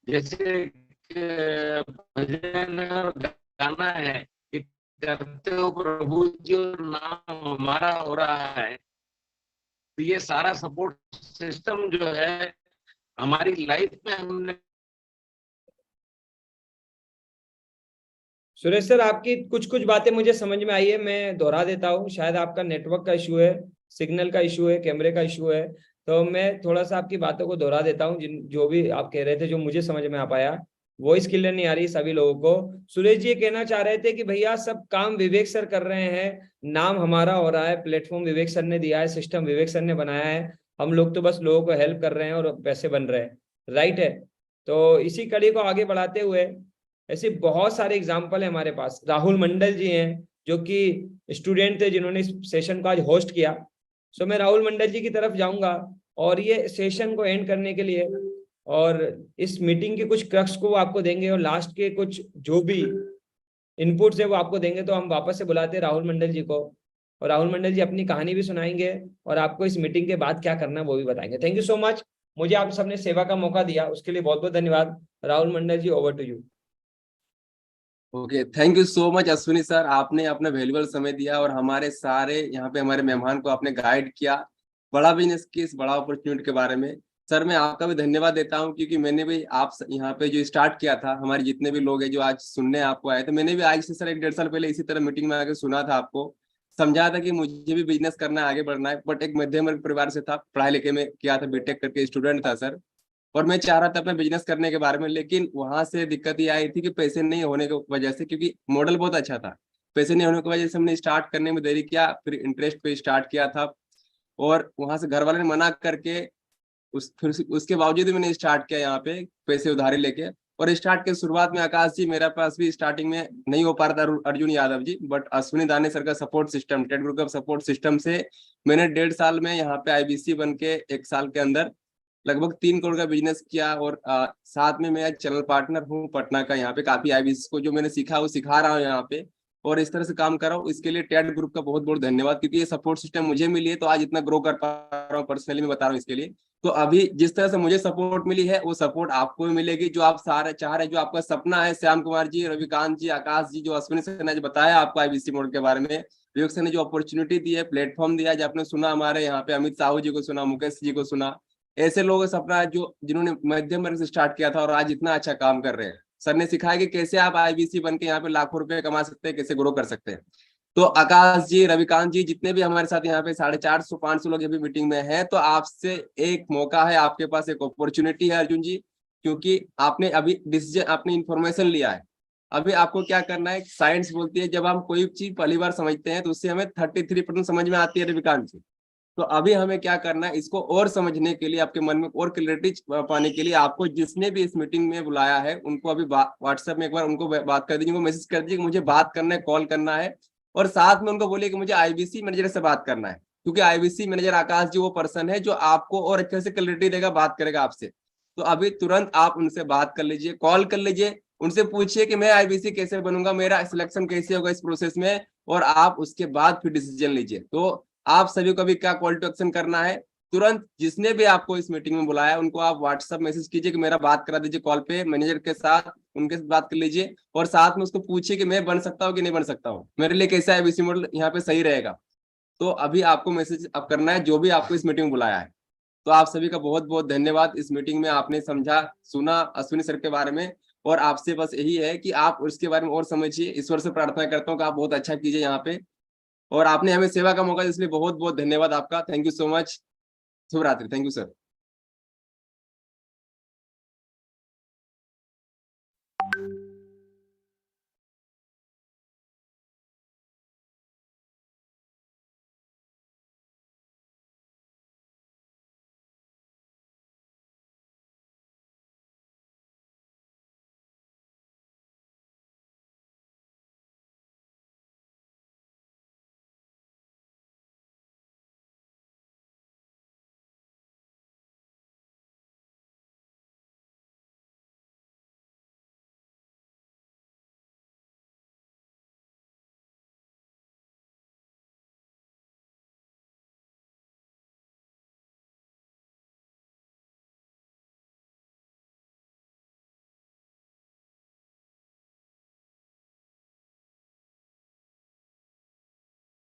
जैसे भजन और गाना है कि करते हो प्रभु जो नाम हमारा हो रहा है, तो ये सारा सपोर्ट सिस्टम जो है हमारी लाइफ में हमने।
सुरेश सर, आपकी कुछ कुछ बातें मुझे समझ में आई है, मैं दोहरा देता हूँ। शायद आपका नेटवर्क का इशू है, सिग्नल का इशू है, कैमरे का इशू है, तो मैं थोड़ा सा आपकी बातों को दोहरा देता हूँ। जो भी आप कह रहे थे, जो मुझे समझ में आ पाया। वॉइस क्लियर नहीं आ रही सभी लोगों को। सुरेश जी ये कहना चाह रहे थे कि भैया सब काम विवेक सर कर रहे हैं, नाम हमारा हो रहा है, प्लेटफॉर्म विवेक सर ने दिया है, सिस्टम विवेक सर ने बनाया है, हम लोग तो बस लोगों को हेल्प कर रहे हैं और पैसे बन रहे हैं। राइट है। तो इसी कड़ी को आगे बढ़ाते हुए ऐसे बहुत सारे एग्जाम्पल है हमारे पास। राहुल मंडल जी हैं जो कि स्टूडेंट थे जिन्होंने इस सेशन को आज होस्ट किया। सो मैं राहुल मंडल जी की तरफ जाऊंगा और ये सेशन को एंड करने के लिए और इस मीटिंग के कुछ क्रक्स को वो आपको देंगे और लास्ट के कुछ जो भी इनपुट्स है वो आपको देंगे। तो हम वापस से बुलाते हैं राहुल मंडल जी को, और राहुल मंडल जी अपनी कहानी भी सुनाएंगे और आपको इस मीटिंग के बाद क्या करना है वो भी बताएंगे। Thank you so much. मुझे आप सबने सेवा का मौका दिया उसके लिए बहुत बहुत धन्यवाद। Rahul Mandal ji, over to you.
Okay, thank you so much Ashwini sir, आपने अपना वैल्यूबल समय दिया और हमारे सारे यहाँ पे हमारे मेहमान को आपने गाइड किया बड़ा बिजनेस की इस बड़ा अपॉर्चुनिटी के बारे में। सर मैं आपका भी धन्यवाद देता हूँ क्योंकि मैंने भी आप यहाँ पे जो स्टार्ट किया था, हमारे जितने भी लोग हैं जो आज सुनने आपको आए थे, मैंने भी आज से सर 1-1.5 साल पहले इसी तरह मीटिंग में आकर सुना था, आपको समझा था कि मुझे भी बिजनेस करना है, आगे बढ़ना है। बट एक मध्यम वर्ग परिवार से था, पढ़ाई लिखे में किया था, बीटेक करके स्टूडेंट था सर, और मैं चाह रहा था अपना बिजनेस करने के बारे में, लेकिन वहां से दिक्कत ये आई थी कि पैसे नहीं होने की वजह से, क्योंकि मॉडल बहुत अच्छा था, पैसे नहीं होने की वजह से हमने स्टार्ट करने में देरी किया, फिर इंटरेस्ट पे स्टार्ट किया था और वहां से घर वाले ने मना करके फिर उसके बावजूद भी मैंने स्टार्ट किया यहाँ पे पैसे उधारी लेके। और स्टार्ट के शुरुआत में आकाश जी मेरे पास भी स्टार्टिंग में नहीं हो पा रहा था, अर्जुन यादव जी, बट अश्विनी दाने सर का सपोर्ट सिस्टम, टेट ग्रुप का सपोर्ट सिस्टम से मैंने 1.5 साल में यहाँ पे IBC बन के 1 साल के अंदर लगभग 3 करोड़ का बिजनेस किया। और साथ में मैं चैनल पार्टनर हूँ पटना का, यहाँ पे काफी IBC को जो मैंने सीखा वो सिखा रहा हूँ यहाँ पे, और इस तरह से काम कर रहा हूँ। इसके लिए टेट ग्रुप का बहुत बहुत धन्यवाद, क्योंकि ये सपोर्ट सिस्टम मुझे मिली है तो आज इतना ग्रो कर पा रहा हूँ, पर्सनली मैं बता रहा हूँ इसके लिए। तो अभी जिस तरह से मुझे सपोर्ट मिली है वो सपोर्ट आपको भी मिलेगी, जो आप सारे चाह रहे हैं, जो आपका सपना है। श्याम कुमार जी, रविकांत जी, आकाश जी, जो अश्विनी सर ने बताया आपको IBC मॉडल के बारे में, विवेक सर ने जो अपॉर्चुनिटी दी है, प्लेटफॉर्म दिया, जो आपने सुना, हमारे यहाँ पे अमित साहू जी को सुना, मुकेश जी को सुना, ऐसे लोगों का सपना है जो जिन्होंने मध्यम वर्ग से स्टार्ट किया था और आज इतना अच्छा काम कर रहे हैं। सर ने सिखाया कि कैसे आप IBC बन के यहाँ पे लाखों रुपए कमा सकते हैं, कैसे ग्रो कर सकते हैं। तो आकाश जी, रविकांत जी, जितने भी हमारे साथ यहाँ पे 450-500 लोग अभी मीटिंग में हैं, तो आपसे एक मौका है, आपके पास एक अपॉर्चुनिटी है अर्जुन जी, क्योंकि आपने अभी डिसीजन, आपने इंफॉर्मेशन लिया है। अभी आपको क्या करना है, साइंस बोलती है जब हम कोई चीज पहली बार समझते हैं तो उससे हमें 33% समझ में आती है रविकांत जी। तो अभी हमें क्या करना है, इसको और समझने के लिए, आपके मन में और क्लैरिटी पाने के लिए, आपको जिसने भी इस मीटिंग में बुलाया है उनको अभी व्हाट्सएप में एक बार उनको बात कर दीजिए, उनको मैसेज कर दीजिए कि मुझे बात करना है, कॉल करना है, और साथ में उनको बोलिए कि मुझे IBC मैनेजर से बात करना है, क्योंकि IBC मैनेजर आकाश जी वो पर्सन है जो आपको और अच्छे से क्लैरिटी देगा, बात करेगा आपसे। तो अभी तुरंत आप उनसे बात कर लीजिए, कॉल कर लीजिए, उनसे पूछिए कि मैं IBC कैसे बनूंगा, मेरा सिलेक्शन कैसे होगा इस प्रोसेस में, और आप उसके बाद फिर डिसीजन लीजिए। तो आप सभी को भी क्या कॉल टू एक्शन करना है, तुरंत जिसने भी आपको इस मीटिंग में बुलाया उनको आप व्हाट्सएप मैसेज कीजिए कि मेरा बात करा दीजिए कॉल पे मैनेजर के साथ, उनके साथ बात कर लीजिए, और साथ में उसको पूछिए कि मैं बन सकता हूँ कि नहीं बन सकता हूँ, मेरे लिए कैसा IBC मॉडल यहाँ पे सही रहेगा। तो अभी आपको मैसेज अब करना है जो भी आपको इस मीटिंग में बुलाया है। तो आप सभी का बहुत बहुत धन्यवाद, इस मीटिंग में आपने समझा सुना अश्विनी सर के बारे में, और आपसे बस यही है कि आप उसके बारे में और समझिए। ईश्वर से प्रार्थना करता हूँ कि आप बहुत अच्छा कीजिए यहाँ पे, और आपने हमें सेवा का मौका दिया, इसलिए बहुत बहुत धन्यवाद आपका। Thank you so much. शुभ रात्रि। Thank you sir.